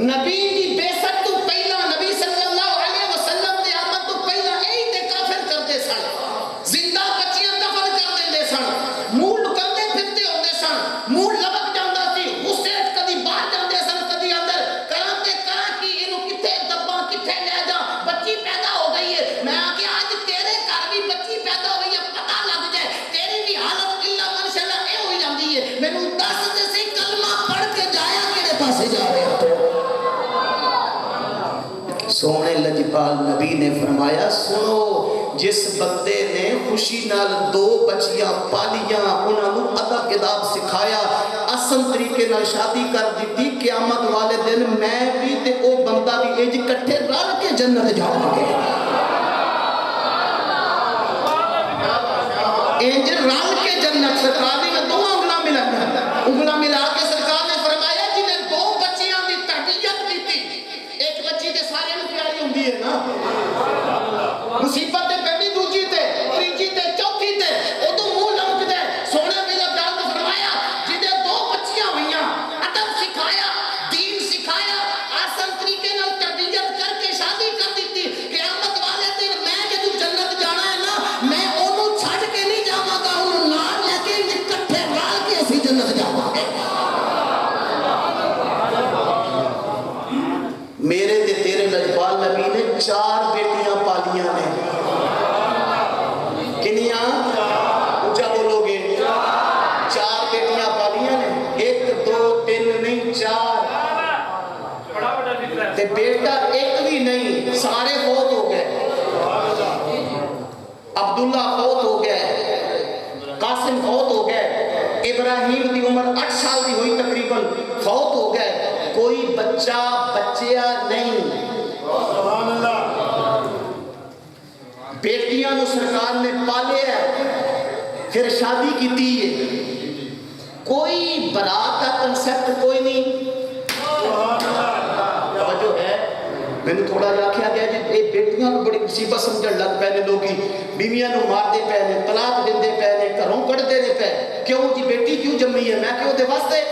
نبی دی بے ست تو پہلا نبی صلی اللہ علیہ وسلم دے آمد تو پہلا اے ہی کافر کرتے سن. زندہ بچیاں دفن کر دیں دے سن. منہ لکندے پھرتے ہوندے سن. منہ لبک جاندہ سی غصے کدی باہر جاندے سن کدی اندر کراتے کرا کی انہوں کتھے دبا کتھے لے جا بچی پیدا ہو گئی ہے. میں آگے آج تیرے گھر بھی بچی پیدا ہو گئی ہے پتہ لگ جائے تیری بھی حالت اللہ منشاءاللہ اے ہوئی جاندی ہے. میں نے 10 دے سے کلمہ پڑھ کے جایا کیڑے پاسے جا رہے ہو. سونے لجپال نبی نے فرمایا سنو جس بندے نے خوشی نال 2 بچیاں پالیاں انہاں نو ادب کتاب سکھایا اصل طریقے نال شادی کر دیتی قیامت والے دن میں بھی تے او بندہ بھی اج کٹھے رل کے جنت جاؤں گے. انج رل کے جنت سرکار نے 2 انگلاں ملا کے سرکار نے فرمایا جنہیں 2 بچیاں دی تربیت دیتی. ایک بچی تے سارے نوں پیاری ہوندی ہے نا مصیبت تے پہلی دوجی تے تیجی تے چوتھی تے او تو منہ لمک دے. سونے میرا پیار نے فرمایا جنہیں 2 بچیاں ہوئیاں ادب سکھایا دین سکھایا آسان طریقے نال تربیت کر کے شادی کر دیتی. قیامت والے دن میں جدوں جنت جانا ہے نا میں اونوں چھڈ کے نہیں جاواں گا اونوں نال لے کے اکٹھے رل کے اسی جنت جاواں گے. میرے تے تیرے لجپال نبی نے 4 بیٹیاں پالیاں نے. کنیاں اونچا بولو گے 4 بیٹیاں پالیاں نے. 1 2 3 نہیں 4 تے بیٹا ایک بھی نہیں سارے فوت ہو گئے. عبداللہ فوت ہو گئے قاسم فوت ہو گئے ابراہیم دی عمر 8 سال دی ہوئی تقریباً فوت ہو گئے. کوئی بچہ بچیا نہیں. بیٹیاں نو سرکار نے پالے ہے پھر شادی کیتی ہے. کوئی برات کا کنسپٹ کوئی نہیں. توجہ ہے میں نے تھوڑا جا کیا گیا جی بیٹیاں کو بڑی مصیبت سمجھن لگ پے نے لوگی بیویاں نو مار دے پے نے طلاق دیندے پے نے گھروں کڈ دے پے. کیوں جی بیٹی کیوں جمی ہے میں کیوں دے واسطے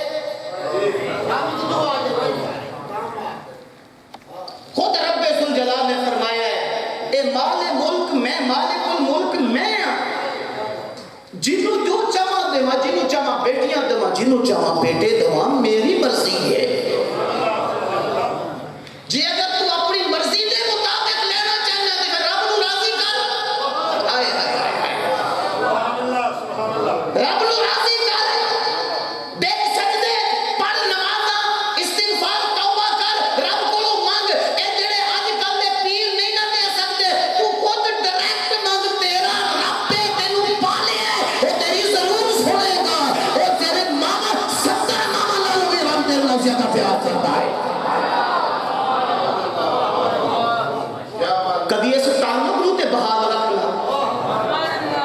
خود رب ذوالجلال نے فرمایا ہے اے مال ملک میں مالک الملک میں جنوں جو چاہاں دیواں جنوں چاہاں بیٹیاں دیواں جنوں چاہاں بیٹے دیواں میری مرضی ہے. جی اگر تو اپنی مرضی دے مطابق لینا چاہنا ہے تو رب نو راضی کر. ہائے ہائے ہائے رب نو راضی کر. بے سجدے پڑھ نمازاں استغفار توبہ کر رب کولوں مانگ. اے جڑے اج کل دے پیر نہیں نہ دے سکتے تو خود ڈائریکٹ مانگ. تیرا رب تینوں پالیا ہے او تیری ضرور سنے گا. او تیرے ماما 70 ماما نال بھی رب تیرے نال زیادہ پیار کرتا ہے. کبھی اس تعلق نو تے بحال رکھنا.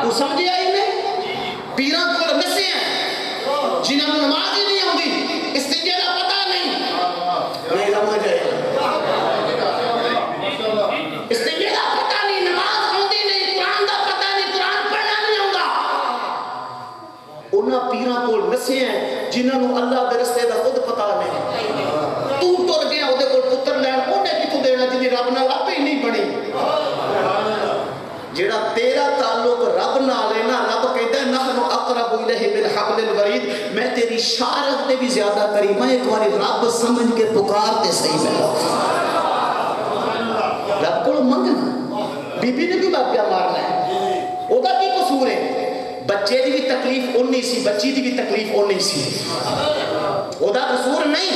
تو سمجھے آئی نے پیراں کول نسے ہیں جنہاں نوں نماز ہی نہیں آندی استنجے دا پتہ نہیں. نہیں سمجھ آئے استنجے دا پتہ نہیں نماز آندی نہیں قرآن دا پتہ نہیں قرآن پڑھنا نہیں آندا. انہاں پیراں کول نسے ہیں جنہاں نوں اللہ دے رستے دا خود پتہ نہیں. تو ٹر گیا او دے کول پتر لین اونے کتھوں دینا جدی رب نال آپ ہی نہیں بنی. جیڑا تیرا تعلق رب نال ہے نا رب کہندا ہے نحن اقرب الیہ بالحبل الورید، میں تیری شارت نے بھی زیادہ کری، میں ایک بار رب سمجھ کے پکار تے صحیح میں رب کو منگنا، بی بی نے بھی باپ کیا مارنا ہے، وہ کا کی قصور ہے، بچے دی بھی تکلیف اونی سی، بچی دی بھی تکلیف اونی سی، وہ دا قصور نہیں،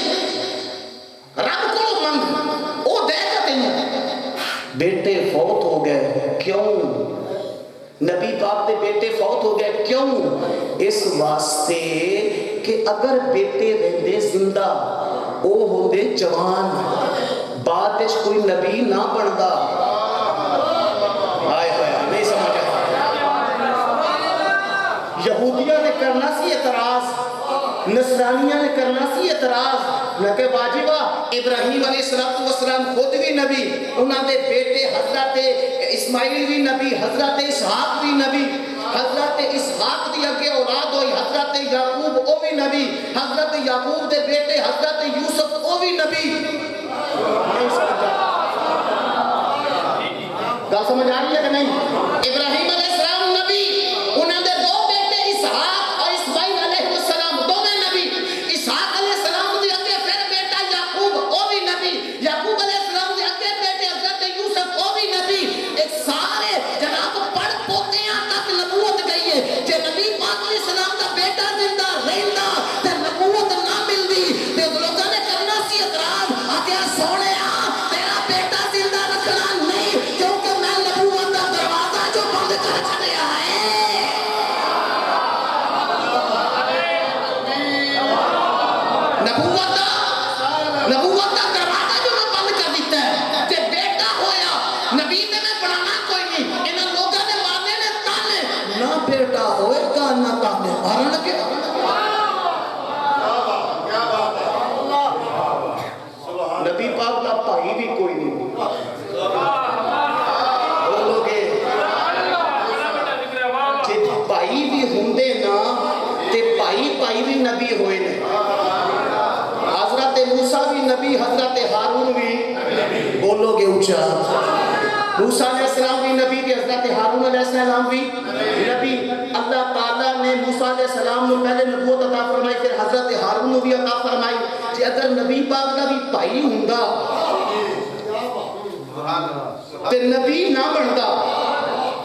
رب کو منگ، وہ دے گا تینوں۔ بیٹے فوت ہو گئے، کیوں؟ نبی پاک دے بیٹے فوت ہو گئے، کیوں؟ اس واسطے کہ اگر بیٹے رہندے زندہ او ہوندے جوان، بعد وچ کوئی نبی نہ بندا۔ آئے ہوئے نہیں سمجھا، یہودیہ نے کرنا سی اعتراض، نصرانیہ نے کرنا سی اعتراض، نہ کہ واجبہ ابراہیم علیہ السلام خود بھی نبی، انہاں دے بیٹے حضرت اسماعیل بھی نبی، حضرت اسحاق بھی نبی، حضرت اسحاق دی اگے اولاد ہوئی حضرت یعقوب او بھی نبی، حضرت یعقوب دے بیٹے حضرت یوسف او بھی نبی۔ گل سمجھ آ رہی ہے کہ نہیں؟ ابراہیم علیہ السلام نبی، انہاں دے دو بیٹے اسحاق اور اسماعیل علیہ السلام دونوں نبی، اسحاق علیہ السلام دے اگے پھر بیٹا یعقوب او بھی نبی، یعقوب علیہ السلام دے اگے بیٹے حضرت یوسف او بھی نبی، ایک سارے جناب پڑھ پوتیاں تک نبوت گئی ہے، جے نبی پاک علیہ السلام دا بیٹا زندہ رہندا تے نبوت نہ ملدی، تے لوگاں نے کرنا سی اعتراض، آکھیا سونیا تیرا بیٹا زندہ رکھنا نہیں، کیونکہ میں نبوت دا دروازہ جو بند کر چھڈیا ہے۔ نبوت دا دروازہ جو میں بند کر دیتا ہے، تے بیٹا ہویا نبی تے میں بنانا کوئی نہیں، انہاں لوگاں نے مارنے نے تانے، نہ بیٹا ہوئے گا نہ تانے مارن لگے۔ نبی پاک دا بھائی بھی کوئی نہیں، بولو گے جے بھائی بھی ہوندے نا تے بھائی بھی نبی ہوئے نے، حضرت موسیٰ بھی نبی، حضرت ہارون بھی، بولو گے اونچا، موسیٰ علیہ السلام بھی نبی تھے، حضرت ہارون علیہ السلام بھی نبی۔ اللہ تعالیٰ نے موسیٰ علیہ السلام نے پہلے نبوت عطا فرمائی، پھر حضرت ہارون بھی عطا فرمائی، کہ اگر نبی پاک کا بھی بھائی ہوندا تے نبی نہ بندا،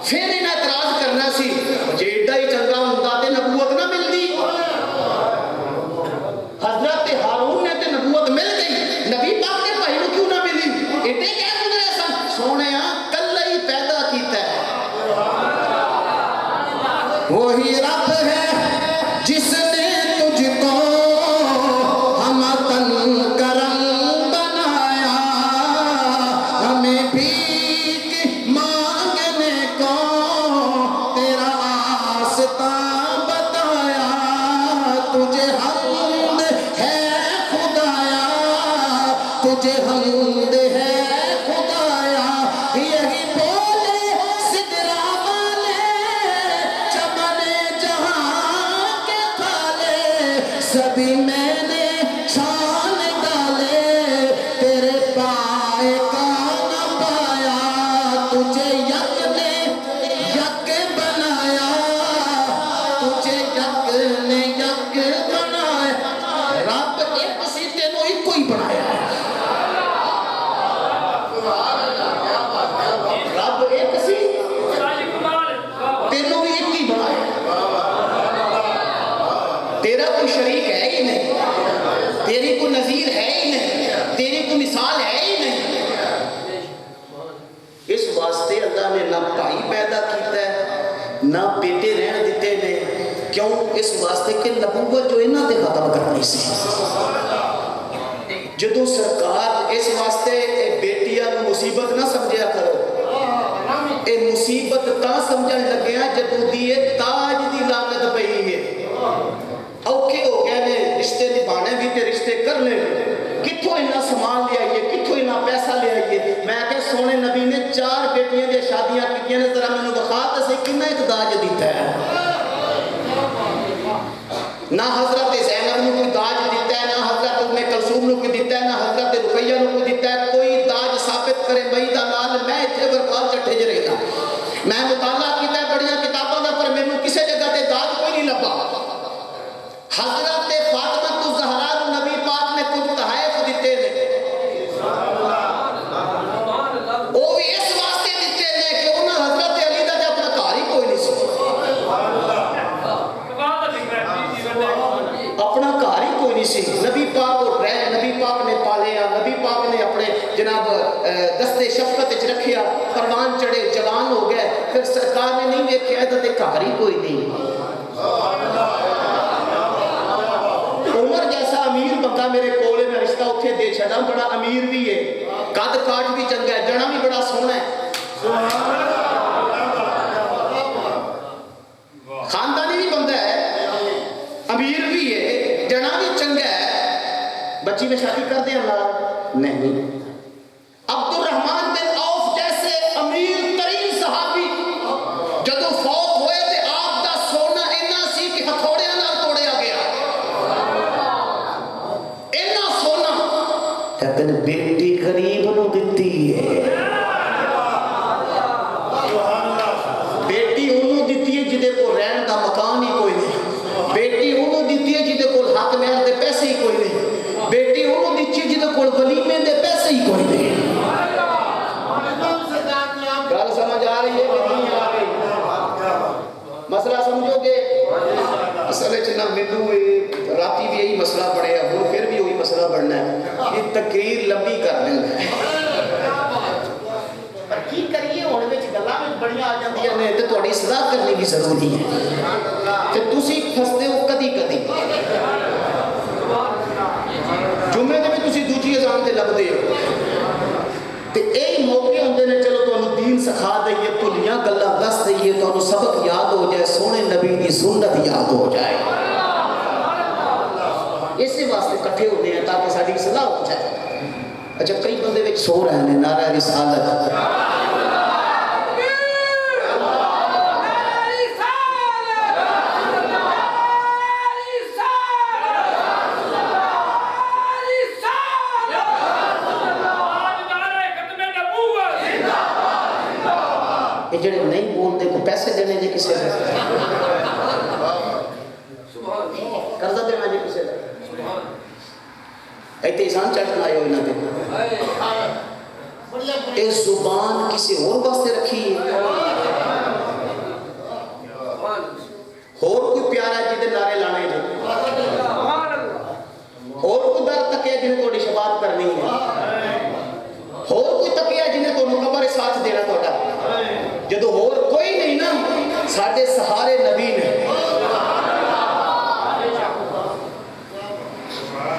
پھر انہیں اعتراض کرنا سی، جے ایڈا ہی چنگا ہوندا تے نبوت نہ ملدی۔ حضرت ہارون نے تے نبوت مل گئی، نبی پاک کے بھائی کو کیوں نہ ملی؟ ایڈے کہہ گزرے سن، سونیا کل ہی پیدا کیتا ہے، وہی رب ہے جس نے تجھ کو ہمتن کرم بنایا، ہمیں بھیک مانگنے کو تیرا آستہ بتایا، تجھے حمد ہے خدایا، تجھے حمد ہے خدایا، یہی بولے سدرا والے چمن جہاں کے تھالے، سبھی میں نے چھان ڈالے، تیرے پائے کا نہ پایا، تجھے یک نے یک بنایا، تجھے یک نے یک بنایا، رب ایک سی تینوں ایک کو ہی بنایا ہے، رب ایک سی تینوں بھی ایک ہی بنایا، تیرا کوئی شریک ہے ہی نہیں، تیری کوئی نظیر ہے ہی نہیں، تیری کوئی مثال ہے ہی نہیں۔ اس واسطے اللہ نے نہ بھائی پیدا کیتا ہے نہ بیٹے رہن دیتے نے، کیوں؟ اس واسطے کہ نبوت جو انہاں دے ختم کرنی سی، جدو سرکار اس واسطے بیٹیاں مصیبت نہ سمجھیا کرو، اے مصیبت تا سمجھن لگیا جدو دیئے تاج دی لعنت پئی ہے، اوکھے ہو گئے نے رشتے نبھانے بھی تے رشتے کرنے بھی، کتھوں انہاں سامان لے آئیے، کتھوں انہاں پیسہ لے آئیے، میں کہ سونے نبی نے 4 بیٹیاں دے شادیاں کیتیاں نے، ذرا میں نے بخات سے کتنا ایک داج دیتا ہے، نہ حضرت زینب نے کوئی داج دیتا ہے، نہ حضرت ام کلثوم نے کوئی دیتا ہے، نہ حضرت رقیہ نے کوئی دیتا ہے، کوئی داج ثابت کرے بھائی دا نال میں اتنے برکات چٹھے ج رہتا، میں مطالعہ کیتا ہے بڑیاں کتابوں دا، پر میں نے کسے جگہ تے داج کوئی نہیں لبا، ایمان چڑھے جوان ہو گئے پھر سرکار نے نہیں ویکھیا تے گھر ہی کوئی نہیں عمر جیسا امیر بندہ میرے کول میں رشتہ اتھے دے چھڑا بڑا امیر بھی ہے قد کاٹ بھی چنگا ہے جنا بھی بڑا سونا ہے خاندانی بھی بندہ ہے امیر بھی ہے جنا بھی چنگا ہے بچی میں شادی کر دیں اللہ نہیں عبد الرحمن بن عوف جیسے امیر ترین صحابی جدو فوت ہوئے تھے آپ دا سونا اینا سی کہ ہتھوڑے نہ توڑیا گیا اینا سونا لیکن بیٹی غریب نو دتی ہے بیٹی انہوں دتی ہے جدے کو رہن دا مکان ہی کوئی نہیں بیٹی انہوں دتی ہے جدے کو حق مہر دے پیسے ہی کوئی نہیں بیٹی انہوں دتی ہے جدے کو ولیمے دے پیسے ہی کوئی نہیں گل سمجھ آ رہی ہے کہ نہیں آ رہی مسئلہ سمجھو گے مسئلے چنہ مندو راتی بھی یہی مسئلہ پڑے اب پھر بھی وہی مسئلہ پڑھنا ہے یہ تقریر لمبی کر دیں گے پر کی کریے ہونے میں گلاں میں بڑیاں آ جاندیاں نے تے تہاڈی اصلاح کرنے کی ضروری ہے تے تسی پھسدے ہو کدی کدی جمعے دے میں تسی دوجی اذان تے لگدے ہو تے اے موقع ہوندے نے چلو تانوں دین سکھا دئیے بھلیاں گلاں دس دئیے تانوں سبق یاد ہو جائے سونے نبی دی سنت یاد ہو جائے اسی واسطے کٹھے ہوتے ہیں تاکہ ساری اصلاح ہو جائے اچھا کئی بندے وچ سو رہے ہیں نعرہ رسالت یہ جڑے نہیں بولتے کو پیسے دینے جے کسے سے قرضہ دینا جے کسے سے ایتے انسان چڑھنا آئے ہوئے نہ دے اس زبان کسی اور واسطے رکھی ہے اور کوئی پیارا جیدے نعرے لانے جے اور کوئی در تکیا جنہیں توڑی شباب کرنی ہے اور کوئی تکیا جنہیں تو قبر ساتھ دینا توڑا جدو اور کوئی نہیں نا ساڑھے سہارے نبی نے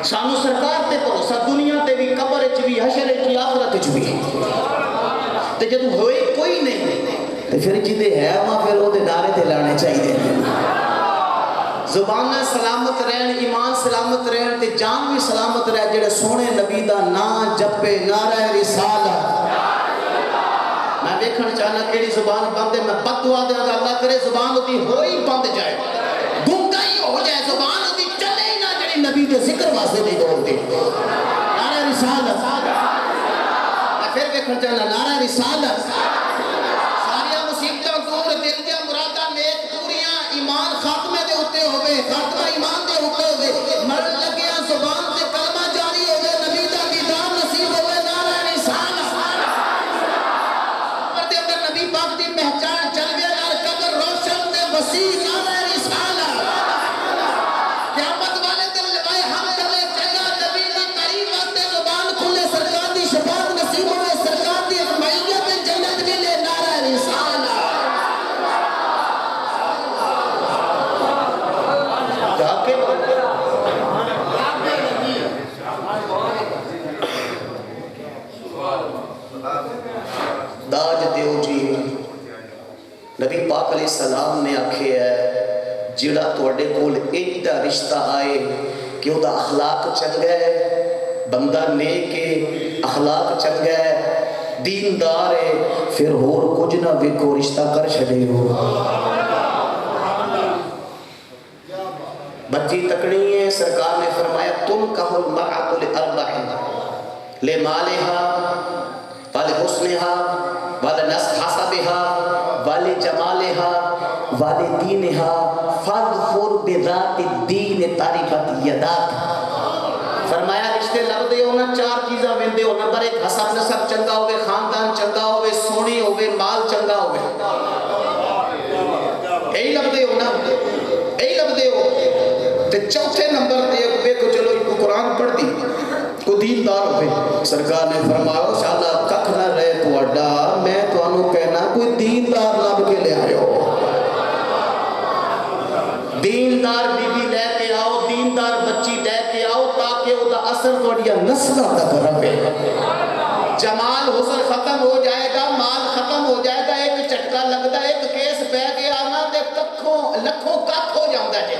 سانو سرکار تے بھروسہ دنیا تے بھی قبر چ بھی حشر چ آخرت چ بھی تے جدو ہوئے کوئی نہیں تے پھر جدے ہے وہاں پھر وہ نعرے تے لانے چاہیے زبان سلامت رہن ایمان سلامت رہن تے جان بھی سلامت رہ جڑے سونے نبی دا نام جپے نعرہ رسالت میں دیکھنا چاہنا کیڑی زبان بند ہے میں بد دعا دے گا اللہ کرے زبان ہوتی ہوئی بند جائے گنگا ہی ہو جائے زبان ہوتی چلے ہی نہ جڑی نبی دے ذکر واسطے نہیں بولتے نعرہ رسالت میں پھر دیکھنا چاہنا نعرہ رسالت ساریا مصیبتاں دور دل دیا مرادہ نیک پوریاں ایمان خاتمے دے ہوتے ہوئے خاتمہ ایمان دے ہوتے ہوئے مرن لگیا زبان سے کلمہ جاری ہوئے نبی دا دیدار نصیب ہوئے نعرہ رسالت نبی پاک دی پہچان چل گیا اور قبر روشن دے وسیع نعرہ رسالت قیامت والے دن لگائے ہم چلے جگہ نبی دی قریب واسطے زبان کھلے سرکار دی شفاعت نصیب ہوئے سرکار دی معیت جنت ملے نعرہ رسالت جا کے داج دیو جی نبی پاک علیہ السلام نے آکھے ہے جڑا توڑے کول ایڈا رشتہ آئے کہ وہ دا اخلاق چنگا ہے بندہ نیک ہے اخلاق چنگا ہے دیندار ہے پھر ہور کچھ نہ ویکھو رشتہ کر چھڑے ہو بچی تکڑی ہے سرکار نے فرمایا تم کہو المرأة لأربع لمالها ولحسنها ولحسبها ولجمالها ولدينها فاظفر بذات الدین تربت یداک فرمایا رشتے لگ دے ہونا چار چیزاں ویندے ہو نمبر ایک حسب نسب چنگا ہوئے خاندان چنگا ہوئے سونی ہوئے مال چنگا ہوئے یہی لگ دے ہونا یہی لگ دے ہو تے چوتھے نمبر تے ایک کو چلو ایک قرآن پڑھ دی کوئی دیندار ہوئے. سرکار نے فرمایا شالا ککھ نہ رہے تواڈا میں تانوں کہنا کوئی دیندار لب کے لے آئے ہو. دیندار بی بی لے کے آؤ, دیندار بچی لے کے آؤ تاکہ وہ دا اثر تواڈیاں نسلاں تک رہے. جمال حسن ختم ہو جائے گا, مال ختم ہو جائے گا, ایک چٹکا لگتا ہے, ایک کیس پہ گیا نا تے لکھوں کٹ ہو جاتا ہے,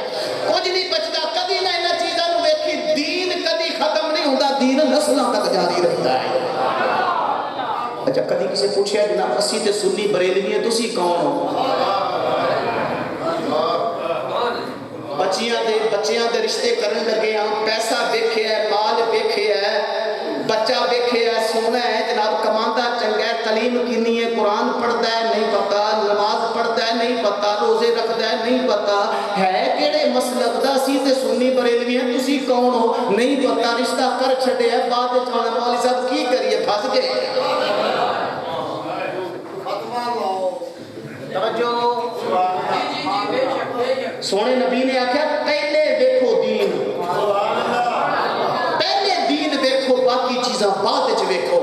کچھ نہیں بچتا. کبھی نہ انہاں چیزاں نوں ویکھی, دین کبھی ختم نہیں ہوتا, دین نسلاں تک جاری رہتا ہے. اچھا کبھی کسی پوچھیا جناب اسی تے سنی بریلوی ہیں تسی کون ہو؟ بچیاں دے رشتے کرن لگے ہاں, پیسہ دیکھے ہے, مال دیکھے ہے, بچہ دیکھے ہے, سونا ہے جناب, کماندہ چنگا ہے, تعلیم کینی ہے, قرآن پڑھتا ہے نہیں پتا, نماز پڑھتا ہے نہیں پتا, روزے رکھتا ہے نہیں پتا, ہے کیڑے مسلک دا اسی تے سنی بریلوی ہیں تسی کون ہو نہیں پتا, رشتہ کر چھڑے ہے, بعد وچ مولوی صاحب کی کریے پھس گئے. توجہ, سونے نبی نے آکھیا پہلے دیکھو دین, پہلے دین دیکھو باقی چیزاں بعد وچ ویکھو.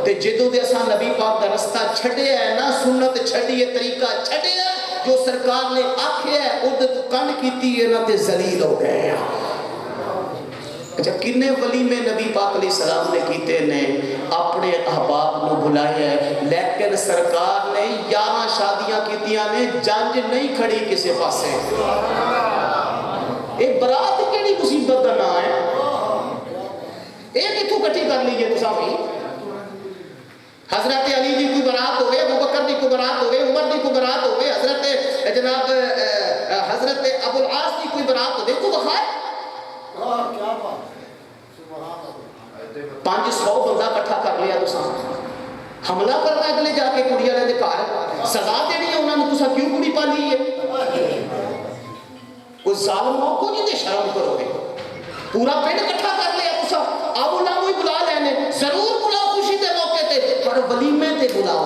تے جدوں دے اساں نبی پاک دا رستہ چھڈیا ہے نا, سنت چھڈی ہے, طریقہ چھڈیا ہے, جو سرکار نے آکھیا ہے اودے تو کن کیتی ہے نا تے ذلیل ہو گئے ہیں. اچھا کنے ولی میں نبی پاک علیہ السلام نے کیتے نے اپنے احباب نو بلایا ہے, لیکن سرکار نے 11 شادیاں کیتیاں نے, جنج نہیں کھڑی کسی پاسے. ایک برات کیڑی مصیبت دا نہ ہے, ایک اتھو کٹھی کر لیجئے تساں بھی. حضرت علی دی کوئی برات ہوئے, ابو بکر دی کوئی برات ہوئے, عمر دی کوئی برات ہوئے, حضرت جناب حضرت ابو العاص دی کوئی برات ہوئے, کوئی بخار 500 بندہ کٹھا کر لیا تساں, حملہ کرنا اگلے جا کے کڑی والے دے گھر, سزا دینی ہے انہاں نوں, تساں کیوں کڑی پالی ہے؟ کوئی ظالم ہو کو جی شرم کرو گے. پورا پنڈ کٹھا کر لیا تساں, اب انہاں کوئی بلا لینے, ضرور بلاؤ خوشی دے موقع تے, پر ولیمے تے بلاؤ.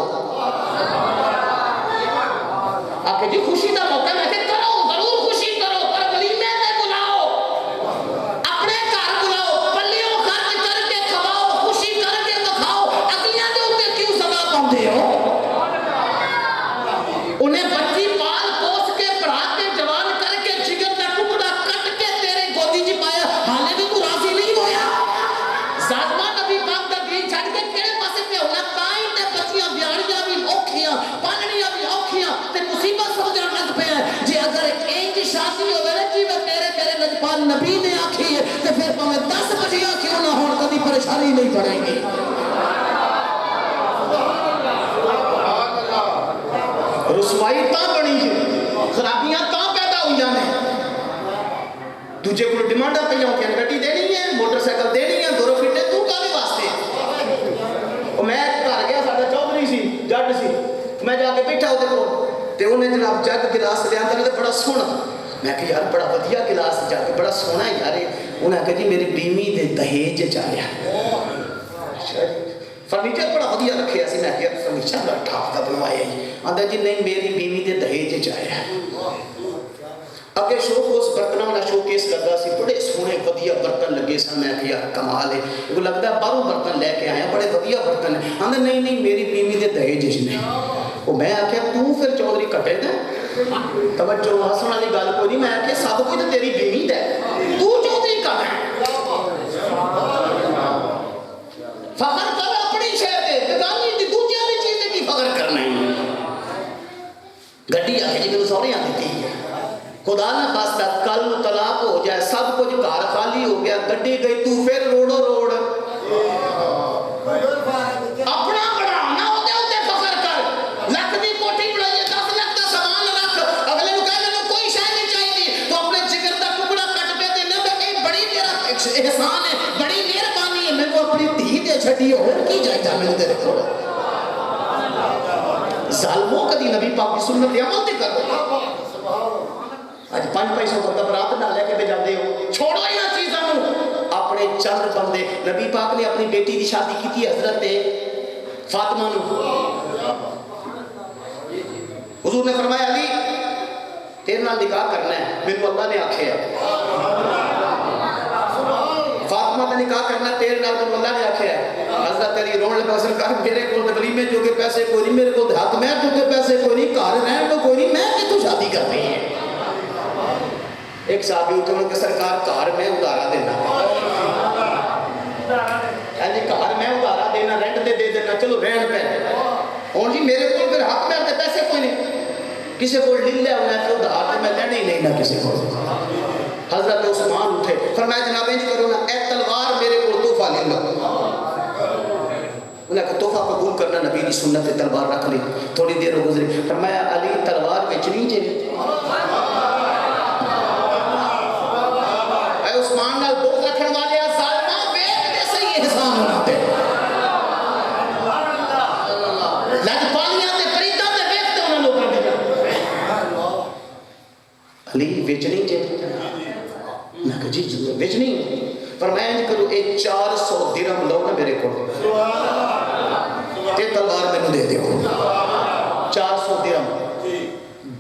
آکے جی خوشی دا موقع میں کہ کرو, ضرور خوشی کرو, پر ولیمے تے بلاؤ, اپنے گھر بلاؤ, پلیوں خرچ کر کے کھواؤ, خوشی کر کے دکھاؤ. اگلیاں دے اوتے کیوں سزا پاندے ہو؟ انہیں بچی پال پوس کے پڑھا کے جوان کر کے جگر دا ٹکڑا کٹ کے تیرے گودی جی پایا, حالے بھی تو راضی نہیں ہویا. ظالمہ نبی پاک دا دین چھڑ کے کیڑے پاسے پہ ہونا, تائیں تے بچیاں بیاڑیاں بھی اوکھیاں, پالنیاں بھی اوکھیاں, تے مصیبت سمجھنا لگ پیا ہے. جے اگر ایک شادی ہوئے نا جی میں تیرے لجپال نبی نے آکھی ہے, تے پھر پہمیں 10 بجیاں کیوں نہ ہون, کبھی پریشانی نہیں پڑیں گی. رسوائی تاں بنی ہے, خرابیاں تاں پیدا ہوئی جانے, تجھے کوئی ڈیمانڈا پہ ہوں کہ گھٹی دینی ہے, موٹر سائیکل دینی ہے, دورو فٹے, تو کالے واسطے. میں گھر گیا, ساڑھا چودھری سی, جڈ سی, میں جا کے بیٹھا ہوتے کو, تے انہیں جناب جگ گلاس لے آندر تے بڑا سونا. میں کہ یار بڑا ودیا گلاس جا کے بڑا سونا ہے یار. انہیں کہا جی میری بیوی دے دہیج چاہیا, فرنیچر بڑا ودیا رکھے ایسی. میں کہ فرنیچر بڑا ٹھاپ کا بنوایا ہے. آندھا جی نہیں میری بیوی دے دہیج چاہیا. اگے شوق اس برتنوں والا شو کیس لگا سی, بڑے سونے ودیا برتن لگے سن. میں کہ یار کمال ہے, وہ لگتا ہے باہروں برتن لے کے آیا, بڑے ودیا برتن ہیں. آندھا نہیں میری بیوی دے دہیج نہیں. وہ میں آکھیا تو پھر چودھری کٹے دے, توجہ حسن والی گل کوئی نہیں. میں آکھیا سب کوئی تو تیری بیوی دے, تو چودھری کٹ ہے. فخر کر اپنی شہر دے, بگانی دی دوجیاں دی چیزیں کی فخر کرنا ہے. گھٹی آکھے جی میں سوری آتی تھی, خدا نہ خواستہ کل طلاق ہو جائے, سب کچھ گھر خالی ہو گیا, گڈی گئی, تو پھر روڑو روڑ اپنا بڑھانا ہوتے ہوتے فخر کر. لکھ دی کوٹھی بڑھائیے, 10 لاکھ دا سامان رکھ, اگلے نو کہہ لیں کوئی شے نہیں چاہیے, تو اپنے جگر دا ٹکڑا کٹ پہ دینا کہ اے بڑی میرا احسان ہے, بڑی مہربانی ہے, میں کو اپنی دھی دے چھٹی اور کی جائے مل تیرے کو. ظالموں کدی نبی پاک کی سنت عمل تے کرو. آج 5 پیسوں بندہ برات نہ لے کے بجا دے ہو, چھوڑو یہ چیزوں. اپنے چند بندے, نبی پاک نے اپنی بیٹی دی شادی کی تھی حضرت فاطمہ نو. حضور نے فرمایا علی تیرے نال نکاح کرنا ہے, میرے اللہ نے آکھیا. فاطمہ میں نکاح کرنا تیرے نال تو اللہ نے آکھیا ہے. حضرت علی رون لگا سرکار میرے کول تے ولیمے جو کے پیسے کوئی نہیں, میرے کول ہاتھ میں تو کے پیسے کوئی نہیں, گھر رہن تو کوئی نہیں, میں کتوں شادی کرنی ہے. ایک صحابی اٹھے انہوں نے سرکار گھر میں ادارا دینا, گھر میں ادارا دینا, رینٹ دے دینا, چلو رہن پہ. ہوں جی میرے کو پھر حق میں آتے پیسے کوئی نہیں, کسی کو لے لیا انہیں تو ادھار میں لینے ہی نہیں نہ کسی کو. حضرت عثمان اٹھے فرمایا جناب انج کرو نا, اے تلوار میرے کو تحفہ لے لو. انہیں کہا تحفہ قبول کرنا نبی کی سنت, تلوار رکھ لی. تھوڑی دیر گزری فرمایا علی تلوار بیچنی چاہیے. اے عثمان نال بغض رکھن والے ظالما ویکھ دے صحیح احسان ہونا پہ. لج پالیاں تے پریداں تے ویکھ دے انہاں لوکاں دی. علی بیچنی چاہیے. میں کہا جی ضرور بیچنی. فرمایا انج کرو ایک 400 درہم لو نا میرے کو تے تلوار میں دے دیو. 400 درہم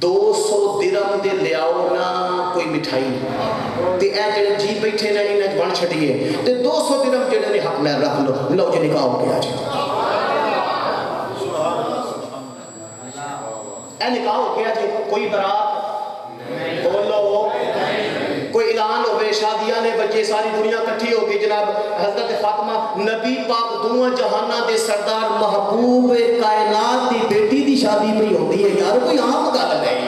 200 درہم دے لیاؤ نا کوئی مٹھائی تے اے جڑے جی بیٹھے نا انہیں بن چھڑیے تے 200 درہم جڑے نے حق میں رکھ لو. لو جی نکاح ہو گیا جی. اے نکاح ہو گیا جی. کوئی برات بولو, کوئی اعلان ہوئے, شادیاں نے بچے, ساری دنیا کٹھی ہو گئی. جناب حضرت فاطمہ نبی پاک دونوں جہانہ دے سردار محبوب کائنات دی بیٹی دی شادی پہ ہوتی ہے یار, کوئی عام گل نہیں.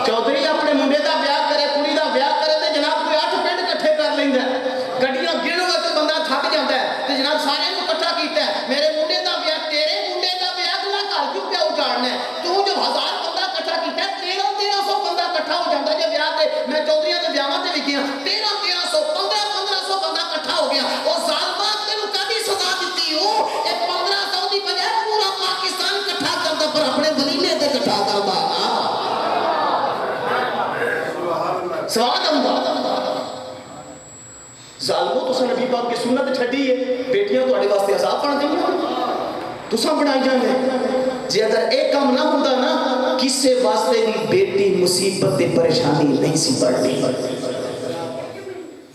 چودھری اپنے منڈے دا بیاہ کرے, کڑی دا بیاہ کرے تے جناب کوئی 8 پنڈ کٹھے کر لیندا ہے. گڈیاں گن وقت بندہ تھک جاندا ہے تے جناب سارے نوں اکٹھا کیتا ہے. میرے منڈے دا بیاہ, تیرے منڈے دا بیاہ اگلا گھر کیوں پیا اجاڑنا ہے؟ تو جو 1000 بندہ اکٹھا کیتا ہے 1300 بندہ اکٹھا ہو جاندا جے بیاہ تے. میں چودھریاں دے بیاہاں تے وی گیا 1300 1500 بندہ اکٹھا ہو گیا. او ظالما تینوں کدی سزا دتی ہو؟ اے 1500 دی بجائے پورا پاکستان اکٹھا کردا پر اپنے ولیمے تے اکٹھا کردا نا. سواد آؤں ظالمو تساں نبی پاک کی سنت چھڈی ہے, بیٹیاں تہاڈے واسطے عذاب بن گئیاں, تساں بنائی جاندے. جے اگر ایک کام نہ ہوندا نا کسے واسطے بھی بیٹی مصیبت تے پریشانی نہیں سی پڑنی.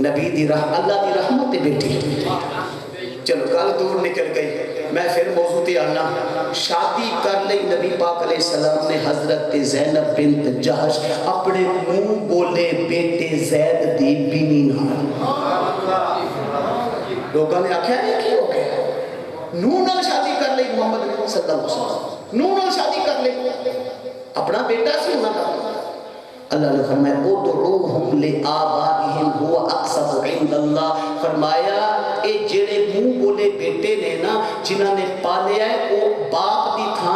نبی دی اللہ دی رحمت تے بیٹی. چلو گل دور نکل گئی, میں پھر موضوع تے آنا. شادی کر لئی نبی پاک علیہ السلام نے حضرت زینب بنت جہش اپنے منہ بولے بیٹے زید دی بینی نال. لوگوں نے آکھیا ہے کی ہو گیا, نو نال شادی کر لئی محمد صلی اللہ علیہ وسلم, نو نال شادی کر لئی, اپنا بیٹا سی ہونا تھا. اللہ نے فرمایا ادعوہم لآبائہم هو اقسط عند اللہ. فرمایا اے جڑے منہ بولے بیٹے نے نا جنہاں نے پالیا ہے وہ باپ دی تھان